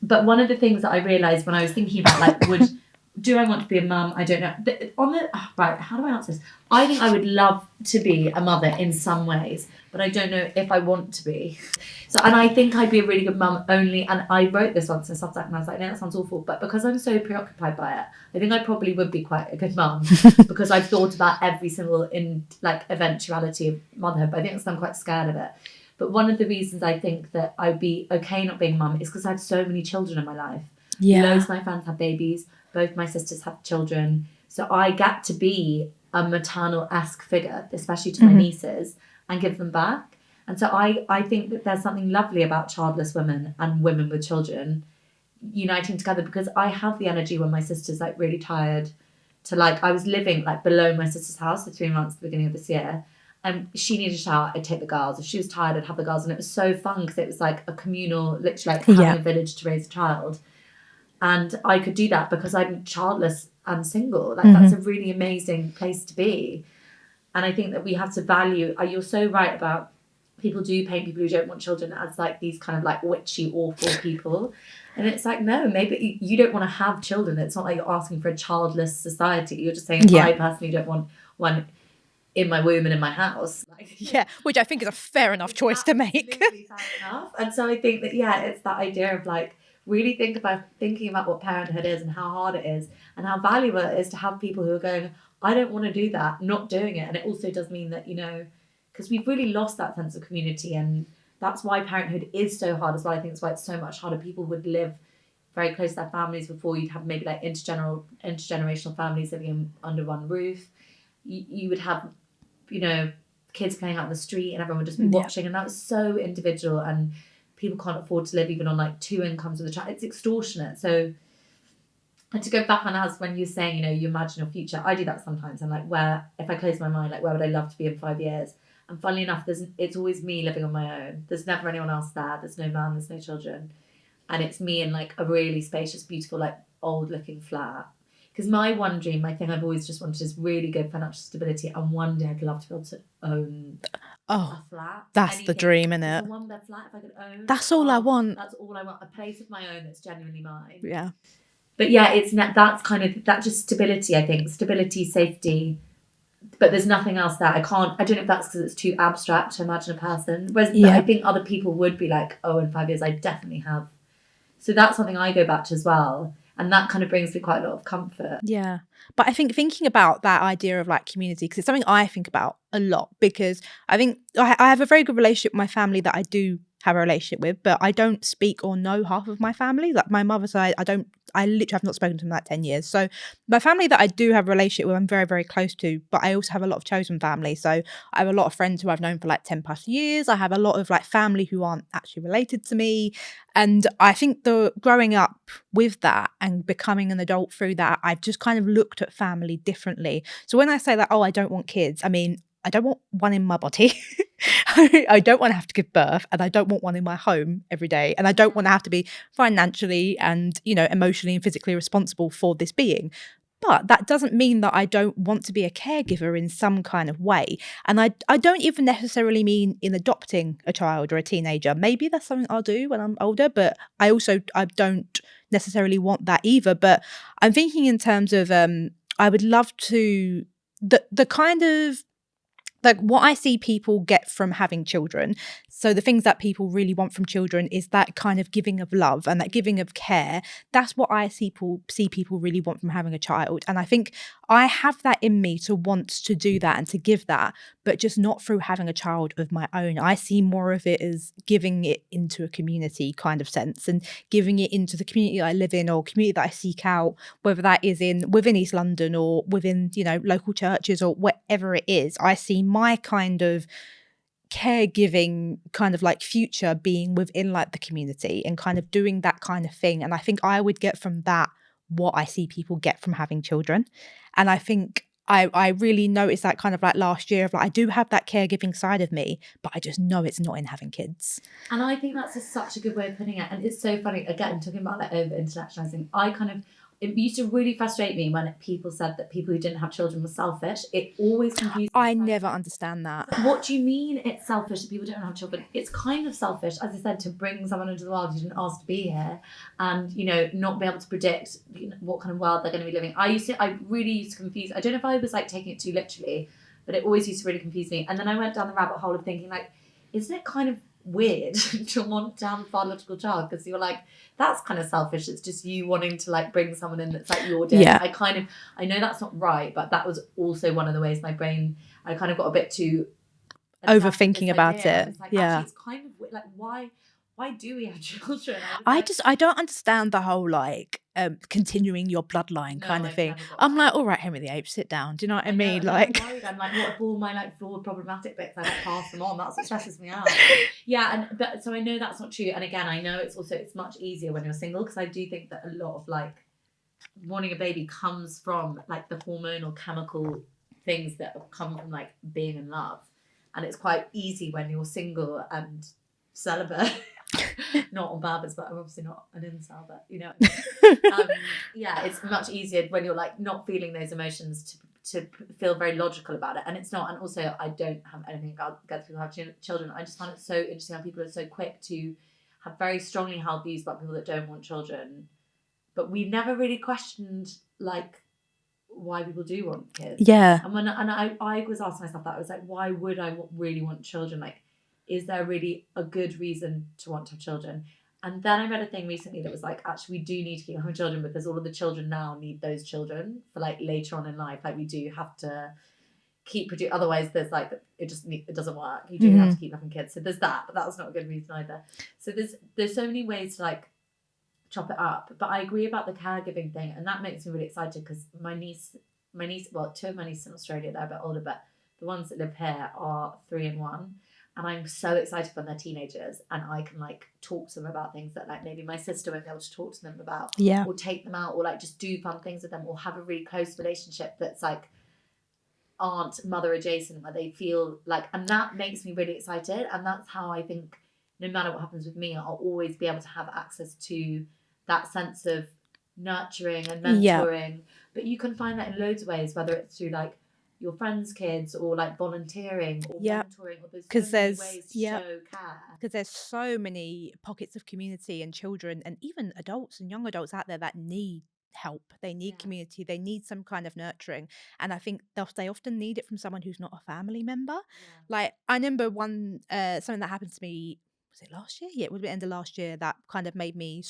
But one of the things that I realised when I was thinking about like, do I want to be a mum? I don't know. Right, how do I answer this? I think I would love to be a mother in some ways, but I don't know if I want to be. So, and I think I'd be a really good mum only, and I wrote this once in Substack and I was like, no, that sounds awful, but because I'm so preoccupied by it, I think I probably would be quite a good mum because I've thought about every single eventuality of motherhood, but I think I'm quite scared of it. But one of the reasons I think that I'd be okay not being a mum is because I have so many children in my life. Yeah. Loads of my friends have babies. Both my sisters have children. So I get to be a maternal-esque figure, especially to my nieces, and give them back. And so I think that there's something lovely about childless women and women with children uniting together, because I have the energy when my sister's like really tired to like, I was living like below my sister's house for 3 months at the beginning of this year. And she needed a shower, I'd take the girls. If she was tired, I'd have the girls. And it was so fun because it was like a communal, literally like having a village to raise a child. And I could do that because I'm childless and single. Like that's a really amazing place to be. And I think that we have to value, you're so right about people do paint people who don't want children as like these kind of like witchy, awful people. And it's like, no, maybe you don't want to have children. It's not like you're asking for a childless society. You're just saying, I personally don't want one in my womb and in my house. Yeah, which I think is a fair enough choice to make. Fair enough. And so I think that, it's that idea of like, really thinking about what parenthood is and how hard it is and how valuable it is to have people who are going, I don't want to do that, not doing it. And it also does mean that, you know, because we've really lost that sense of community, and that's why parenthood is so hard as well. I think it's why it's so much harder. People would live very close to their families before. You'd have maybe like intergenerational families living under one roof. You would have, you know, kids playing out in the street and everyone would just be watching, and that was so individual, and people can't afford to live even on like 2 incomes with a child. It's extortionate. So, and to go back on as when you're saying, you know, you imagine your future, I do that sometimes. I'm like, if I close my mind, like where would I love to be in 5 years? And funnily enough, it's always me living on my own. There's never anyone else there. There's no man, there's no children. And it's me in like a really spacious, beautiful, like old looking flat. Because my one dream, my thing I've always just wanted is really good financial stability. And one day I'd love to be able to own a flat. That's the dream, innit? A 1-bed flat if I could own. That's all I want. That's all I want. A place of my own that's genuinely mine. Yeah. But that's kind of, that just stability, I think. Stability, safety. But there's nothing else there. I don't know if that's because it's too abstract to imagine a person. Whereas I think other people would be like, oh, in 5 years I definitely have. So that's something I go back to as well. And that kind of brings me quite a lot of comfort. Yeah. But I think thinking about that idea of like community, because it's something I think about a lot, because I think I have a very good relationship with my family that I do have a relationship with, but I don't speak or know half of my family. Like my mother's side, I literally have not spoken to them in like 10 years. So my family that I do have a relationship with, I'm very, very close to, but I also have a lot of chosen family. So I have a lot of friends who I've known for like 10 plus years. I have a lot of like family who aren't actually related to me. And I think the growing up with that and becoming an adult through that, I've just kind of looked at family differently. So when I say that, I don't want kids, I mean, I don't want one in my body. I don't want to have to give birth, and I don't want one in my home every day. And I don't want to have to be financially and, you know, emotionally and physically responsible for this being. But that doesn't mean that I don't want to be a caregiver in some kind of way. And I don't even necessarily mean in adopting a child or a teenager. Maybe that's something I'll do when I'm older, but I don't necessarily want that either. But I'm thinking in terms of I would love to the like what I see people get from having children. So the things that people really want from children is that kind of giving of love and that giving of care. That's what I see people really want from having a child. And I think I have that in me to want to do that and to give that, but just not through having a child of my own. I see more of it as giving it into a community kind of sense and giving it into the community I live in or community that I seek out, whether that is within East London or within, local churches or whatever it is. I see my kind of caregiving kind of like future being within like the community and kind of doing that kind of thing. And I think I would get from that what I see people get from having children. And I think I really noticed that kind of like last year of like I do have that caregiving side of me, but I just know it's not in having kids. And I think that's such a good way of putting it. And it's so funny, again, talking about like over intellectualizing. It used to really frustrate me when people said that people who didn't have children were selfish. It always confused me. I never understand that. What do you mean it's selfish that people don't have children? It's kind of selfish, as I said, to bring someone into the world who didn't ask to be here and, not be able to predict what kind of world they're going to be living. I really used to confuse. I don't know if I was like taking it too literally, but it always used to really confuse me. And then I went down the rabbit hole of thinking like, isn't it kind of weird to want to have a biological child? Because you're like, that's kind of selfish. It's just you wanting to like bring someone in that's like your dear. Yeah. I know that's not right, but that was also one of the ways my brain, I kind of got a bit too overthinking about it. It's like, yeah. Actually, it's kind of like, why do we have children? I don't understand the whole like continuing your bloodline kind of thing. I'm like, all right, Henry VIII, sit down. Do you know what I mean? Like, I'm like, what if all my like flawed, problematic bits I like pass them on? That's what stresses me out. Yeah, but so I know that's not true. And again, I know it's much easier when you're single, because I do think that a lot of like wanting a baby comes from like the hormonal chemical things that come from like being in love, and it's quite easy when you're single and celibate. Not on purpose, but I'm obviously not an incel, but yeah, it's much easier when you're like not feeling those emotions to feel very logical about it. And it's not. And also, I don't have anything against people who have children. I just find it so interesting how people are so quick to have very strongly held views about people that don't want children, but we've never really questioned like why people do want kids. Yeah. And I was asking myself that. I was like, why would I really want children? Like, is there really a good reason to want to have children? And then I read a thing recently that was like, actually, we do need to keep having children because all of the children now need those children for like later on in life. Like, we do have to keep producing. Otherwise, there's like it doesn't work. You do have to keep having kids. So there's that, but that was not a good reason either. So there's so many ways to like chop it up. But I agree about the caregiving thing, and that makes me really excited because my niece, well, two of my nieces in Australia, they're a bit older, but the ones that live here are 3 and 1. And I'm so excited when they're teenagers and I can like talk to them about things that like maybe my sister won't be able to talk to them about. Yeah. Or take them out or like just do fun things with them or have a really close relationship that's like aunt mother adjacent, where they feel like, and that makes me really excited. And that's how I think no matter what happens with me, I'll always be able to have access to that sense of nurturing and mentoring. But you can find that in loads of ways, whether it's through like your friends' kids or like volunteering or mentoring, or there's so many ways to show care. Because there's so many pockets of community and children and even adults and young adults out there that need help. They need community. They need some kind of nurturing. And I think they often need it from someone who's not a family member. Like I remember something that happened to me, was it last year? Yeah, it was the end of last year, that kind of made me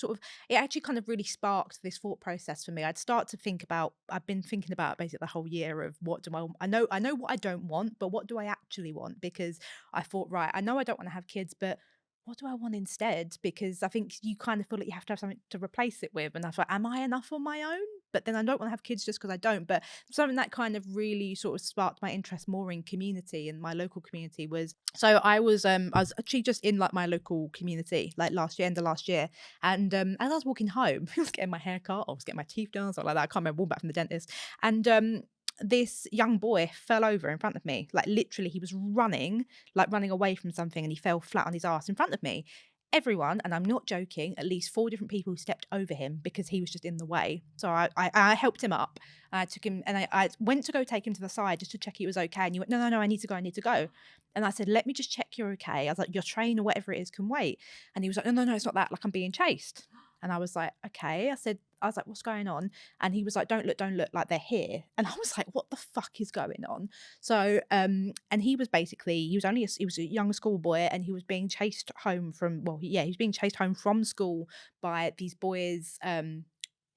it actually kind of really sparked this thought process for me. I've been thinking about basically the whole year of what do I know what I don't want, but what do I actually want? Because I thought, right, I know I don't want to have kids, but what do I want instead? Because I think you kind of feel like you have to have something to replace it with. And I thought, am I enough on my own? But then I don't want to have kids just because I don't. But something that kind of really sort of sparked my interest more in community and my local community was, so I was actually just in like my local community like end of last year. And as I was walking home, I was getting my hair cut, I was getting my teeth done, something like that. I can't remember, walking back from the dentist. And this young boy fell over in front of me. Like literally he was running away from something, and he fell flat on his ass in front of me. Everyone, and I'm not joking, at least 4 different people stepped over him because he was just in the way. So I helped him up. I took him and I went to go take him to the side just to check he was okay. And he went, no, I need to go. And I said, let me just check you're okay. I was like, your train or whatever it is can wait. And he was like, no, it's not that. Like, I'm being chased. And I was like, okay. I said, I was like, what's going on? And he was like, don't look, like they're here. And I was like, what the fuck is going on? So and he was he was a young schoolboy, and he was being chased home from, he was being chased home from school by these boys.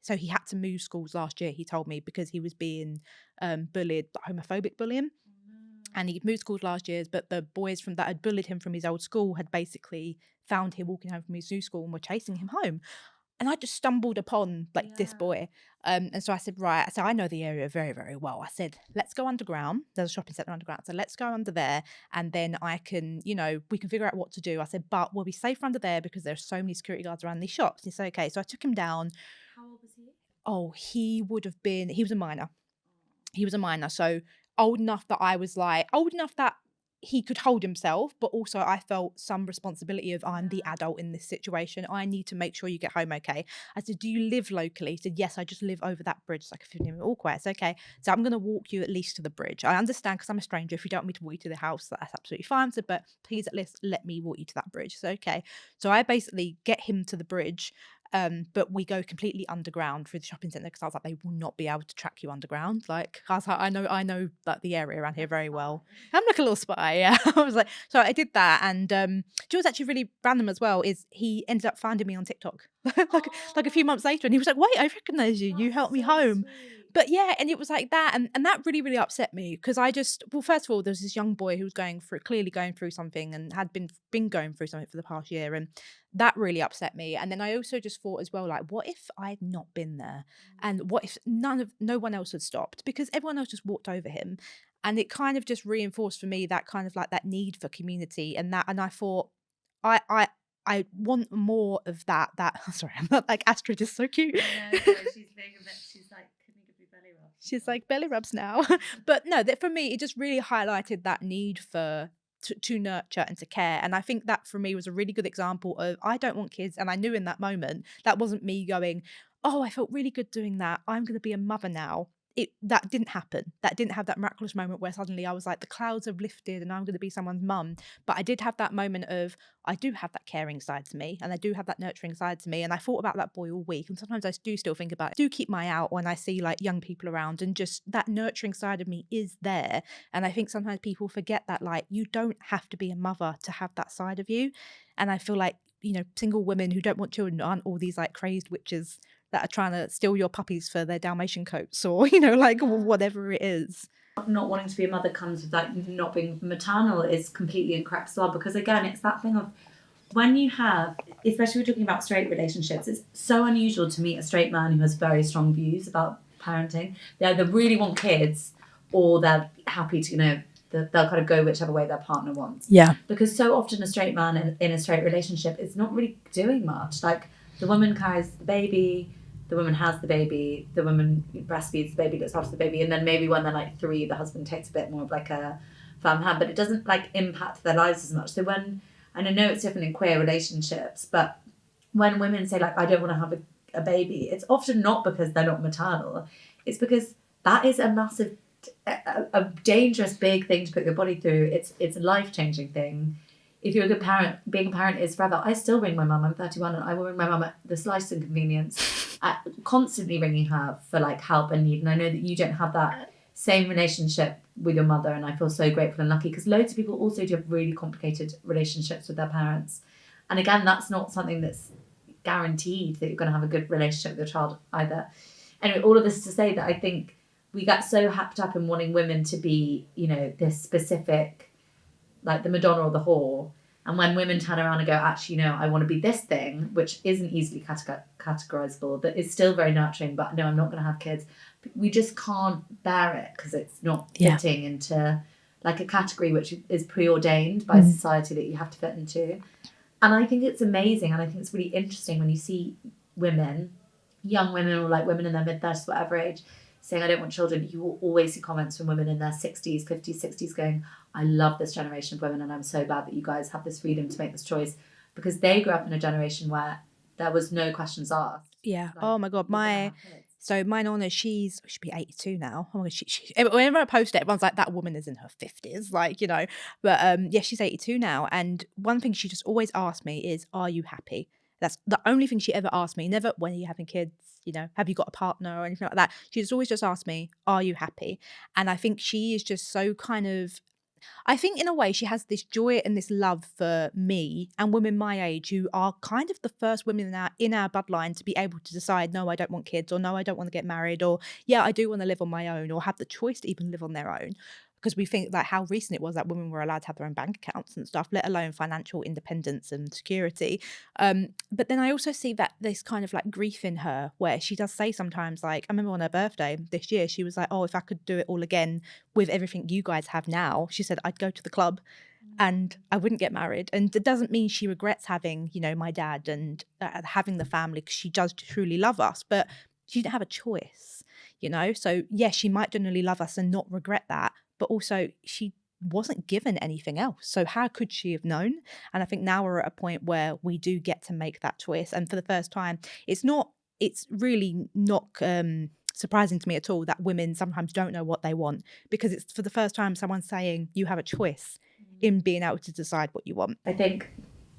So he had to move schools last year, he told me, because he was being bullied, homophobic bullying. And he'd moved schools last year, but the boys that had bullied him from his old school had basically found him walking home from his new school and were chasing him home. And I just stumbled upon this boy. And so I said, right, so I know the area very, very well. I said, let's go underground. There's a shopping centre underground. So let's go under there, and then I can, we can figure out what to do. I said, but we'll be safer under there because there's so many security guards around these shops. And he said, okay. So I took him down. How old was he? Oh, he was a minor. He was a minor. So old enough that he could hold himself, but also I felt some responsibility of, I'm the adult in this situation. I need to make sure you get home okay. I said, do you live locally? He said, yes, I just live over that bridge. It's like a 15-minute walk away. It's okay. So I'm going to walk you at least to the bridge. I understand, because I'm a stranger. If you don't want me to walk you to the house, that's absolutely fine. So, but please at least let me walk you to that bridge. So, okay. So I basically get him to the bridge. But we go completely underground through the shopping centre, because I was like, they will not be able to track you underground. Like, I was like, I know like the area around here very well. I'm like a little spy, yeah. I was like, so I did that, and Jules actually really random as well. Is he ended up finding me on TikTok like a few months later, and he was like, wait, I recognise you. You helped me home. Sweet. But yeah, and it was like that, and that really, really upset me, because first of all, there was this young boy who was clearly going through something, and had been going through something for the past year, and that really upset me. And then I also just thought as well, like, what if I had not been there, and what if no one else had stopped, because everyone else just walked over him, and it kind of just reinforced for me that kind of like that need for community, and I thought, I want more of that. Sorry, I'm not like Astrid is so cute. No, sorry, she's being a bit. She's like, can you give me belly rubs? She's like, belly rubs now. But no, that for me, it just really highlighted that need to nurture and to care. And I think that for me was a really good example of, I don't want kids. And I knew in that moment, that wasn't me going, oh, I felt really good doing that, I'm going to be a mother now. That didn't happen. That didn't have that miraculous moment where suddenly I was like, the clouds have lifted and I'm going to be someone's mum. But I did have that moment of, I do have that caring side to me, and I do have that nurturing side to me. And I thought about that boy all week. And sometimes I do still think about it. I do keep my eye out when I see like young people around, and just that nurturing side of me is there. And I think sometimes people forget that, like, you don't have to be a mother to have that side of you. And I feel like, single women who don't want children aren't all these like crazed witches that are trying to steal your puppies for their Dalmatian coats, or like whatever it is. Not wanting to be a mother comes with like not being maternal is completely incorrect as well, because again, it's that thing of, when you have, especially we're talking about straight relationships, it's so unusual to meet a straight man who has very strong views about parenting. They either really want kids, or they're happy to, they'll kind of go whichever way their partner wants. Yeah. Because so often a straight man in a straight relationship is not really doing much. Like, the woman carries the baby, the woman has the baby, the woman breastfeeds the baby, looks after the baby, and then maybe when they're like 3, the husband takes a bit more of like a firm hand, but it doesn't like impact their lives as much. So and I know it's different in queer relationships, but when women say like, I don't want to have a baby, it's often not because they're not maternal. It's because that is a massive, a dangerous, big thing to put your body through. It's a life-changing thing. If you're a good parent, being a parent is forever. I still ring my mum. I'm 31, and I will ring my mum at the slightest inconvenience, constantly ringing her for like help and need. And I know that you don't have that same relationship with your mother, and I feel so grateful and lucky, because loads of people also do have really complicated relationships with their parents. And again, that's not something that's guaranteed that you're going to have a good relationship with your child either. Anyway, all of this to say that I think we get so happed up in wanting women to be, this specific, like the Madonna or the whore. And when women turn around and go, actually, I want to be this thing, which isn't easily categorizable, that is still very nurturing, but no, I'm not going to have kids. We just can't bear it, because it's not fitting into like a category which is preordained by society that you have to fit into. And I think it's amazing, and I think it's really interesting when you see women, young women, or like women in their mid-30s, whatever age, saying, I don't want children. You will always see comments from women in their 60s, 50s, 60s going, I love this generation of women, and I'm so glad that you guys have this freedom to make this choice, because they grew up in a generation where there was no questions asked. Yeah. Like, oh my God. My Nonna, she should be 82 now. Oh my God, whenever I post it, everyone's like, that woman is in her 50s, like, But yeah, she's 82 now. And one thing she just always asks me is, are you happy? That's the only thing she ever asked me. Never, when are you having kids? You know, have you got a partner or anything like that? She's always just asked me, are you happy? And I think she is just so kind of, I think in a way she has this joy and this love for me and women my age who are kind of the first women in our bloodline to be able to decide, no, I don't want kids, or no, I don't want to get married, or yeah, I do want to live on my own, or have the choice to even live on their own. Because we think like how recent it was that women were allowed to have their own bank accounts and stuff, let alone financial independence and security. But then I also see that this kind of like grief in her where she does say sometimes, like, I remember on her birthday this year, she was like, oh, if I could do it all again with everything you guys have now, she said, I'd go to the club and I wouldn't get married. And it doesn't mean she regrets having, you know, my dad and having the family, because she does truly love us, but she didn't have a choice, you know? So yes, she might genuinely love us and not regret that, but also she wasn't given anything else. So how could she have known? And I think now we're at a point where we do get to make that choice. And for the first time, it's really not surprising to me at all that women sometimes don't know what they want, because it's for the first time someone's saying you have a choice in being able to decide what you want. I think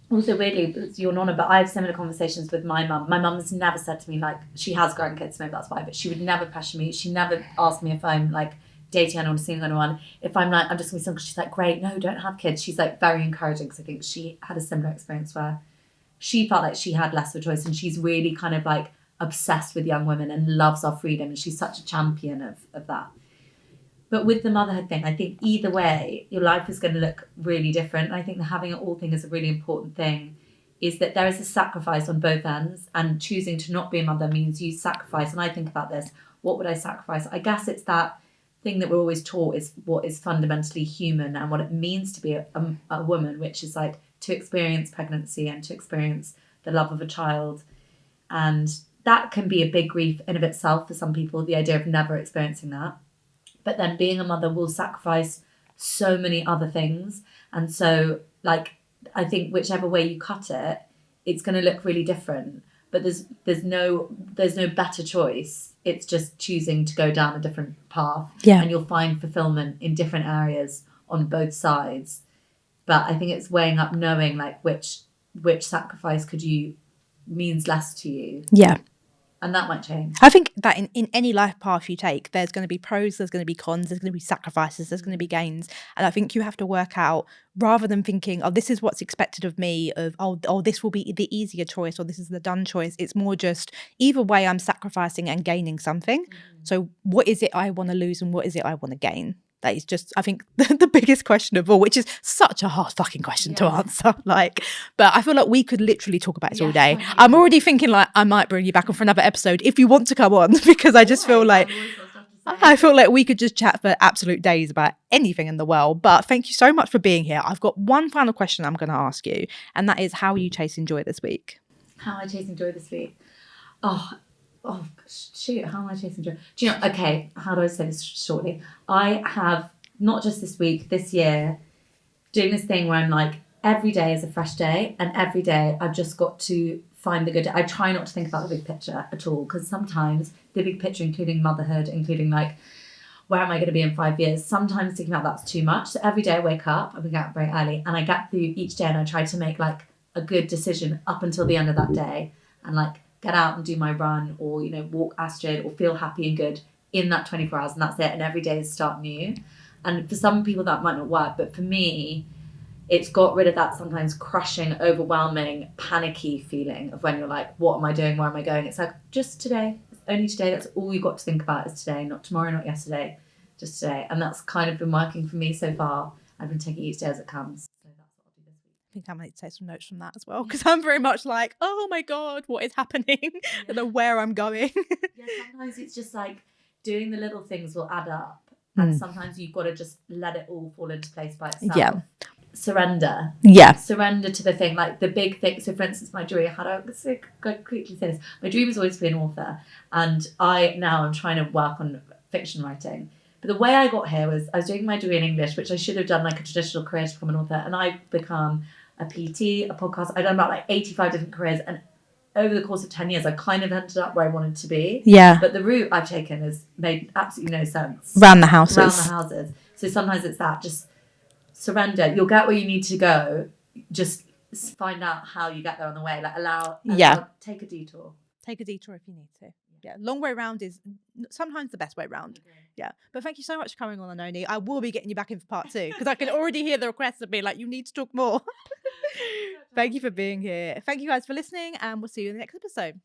also weirdly, it's your nonna, but I have similar conversations with my mum. My mum has never said to me, like, she has grandkids, maybe that's why, but she would never pressure me. She never asked me if I'm like dating anyone or seeing anyone. If I'm like, I'm just gonna be single, she's like, great, no, don't have kids. She's like very encouraging, because I think she had a similar experience where she felt like she had less of a choice, and she's really kind of like obsessed with young women and loves our freedom, and she's such a champion of that. But with the motherhood thing, I think either way, your life is going to look really different. And I think the having it all thing is a really important thing, is that there is a sacrifice on both ends, and choosing to not be a mother means you sacrifice. And I think about this, what would I sacrifice? I guess it's that thing that we're always taught is what is fundamentally human and what it means to be a woman, which is like to experience pregnancy and to experience the love of a child. And that can be a big grief in of itself for some people, the idea of never experiencing that. But then being a mother will sacrifice so many other things. And so, like, I think whichever way you cut it, it's going to look really different. But there's no better choice. It's just choosing to go down a different path. Yeah. And you'll find fulfillment in different areas on both sides. But I think it's weighing up, knowing like which sacrifice means less to you. Yeah. And that might change. I think that in any life path you take, there's going to be pros, there's going to be cons, there's going to be sacrifices, there's going to be gains. And I think you have to work out, rather than thinking, oh, this is what's expected of me, of, oh, this will be the easier choice, or this is the done choice. It's more just, either way, I'm sacrificing and gaining something. So what is it I want to lose and what is it I want to gain? That is just, I think, the biggest question of all, which is such a hard fucking question to answer. Like, but I feel like we could literally talk about this all day. I'm already thinking like I might bring you back on for another episode if you want to come on, because I just feel like we could just chat for absolute days about anything in the world. But thank you so much for being here. I've got one final question I'm going to ask you, and that is, how are you chasing joy this week? How am I chasing joy this week? Oh, shoot, how am I chasing joy? Do you know, okay, how do I say this shortly? I have, not just this week, this year, doing this thing where I'm like, every day is a fresh day, and every day I've just got to find the good. I try not to think about the big picture at all, because sometimes the big picture, including motherhood, including like, where am I going to be in 5 years? Sometimes thinking about that's too much. So every day I wake up, I wake up very early, and I get through each day and I try to make like a good decision up until the end of that day, and like get out and do my run, or, you know, walk Astrid, or feel happy and good in that 24 hours, and that's it. And every day is start new. And for some people that might not work, but for me, it's got rid of that sometimes crushing, overwhelming, panicky feeling of when you're like, what am I doing? Where am I going? It's like, just today. It's only today. That's all you've got to think about is today, not tomorrow, not yesterday, just today. And that's kind of been working for me so far. I've been taking each day as it comes. So that's what I'll do this week. I think I might take some notes from that as well, because I'm very much like, oh my God, what is happening? I don't know where I'm going. Yeah, sometimes it's just like doing the little things will add up. And sometimes you've got to just let it all fall into place by itself. Yeah. Surrender. Yeah. Surrender to the thing, like the big thing. So for instance, my dream, how do I quickly say this? My dream is always to be an author. And I now am trying to work on fiction writing. But the way I got here was I was doing my degree in English, which I should have done like a traditional career to become an author. And I've become a PT, a podcast. I've done about like 85 different careers. And over the course of 10 years, I kind of ended up where I wanted to be. Yeah. But the route I've taken has made absolutely no sense. Round the houses. So sometimes it's that, just surrender. You'll get where you need to go. Just find out how you get there on the way. Like take a detour. Take a detour if you need to. Yeah, long way round is sometimes the best way round. Yeah, but thank you so much for coming on, Oenone. I will be getting you back in for part 2 because I can already hear the requests of being like, you need to talk more. Thank you for being here. Thank you guys for listening, and we'll see you in the next episode.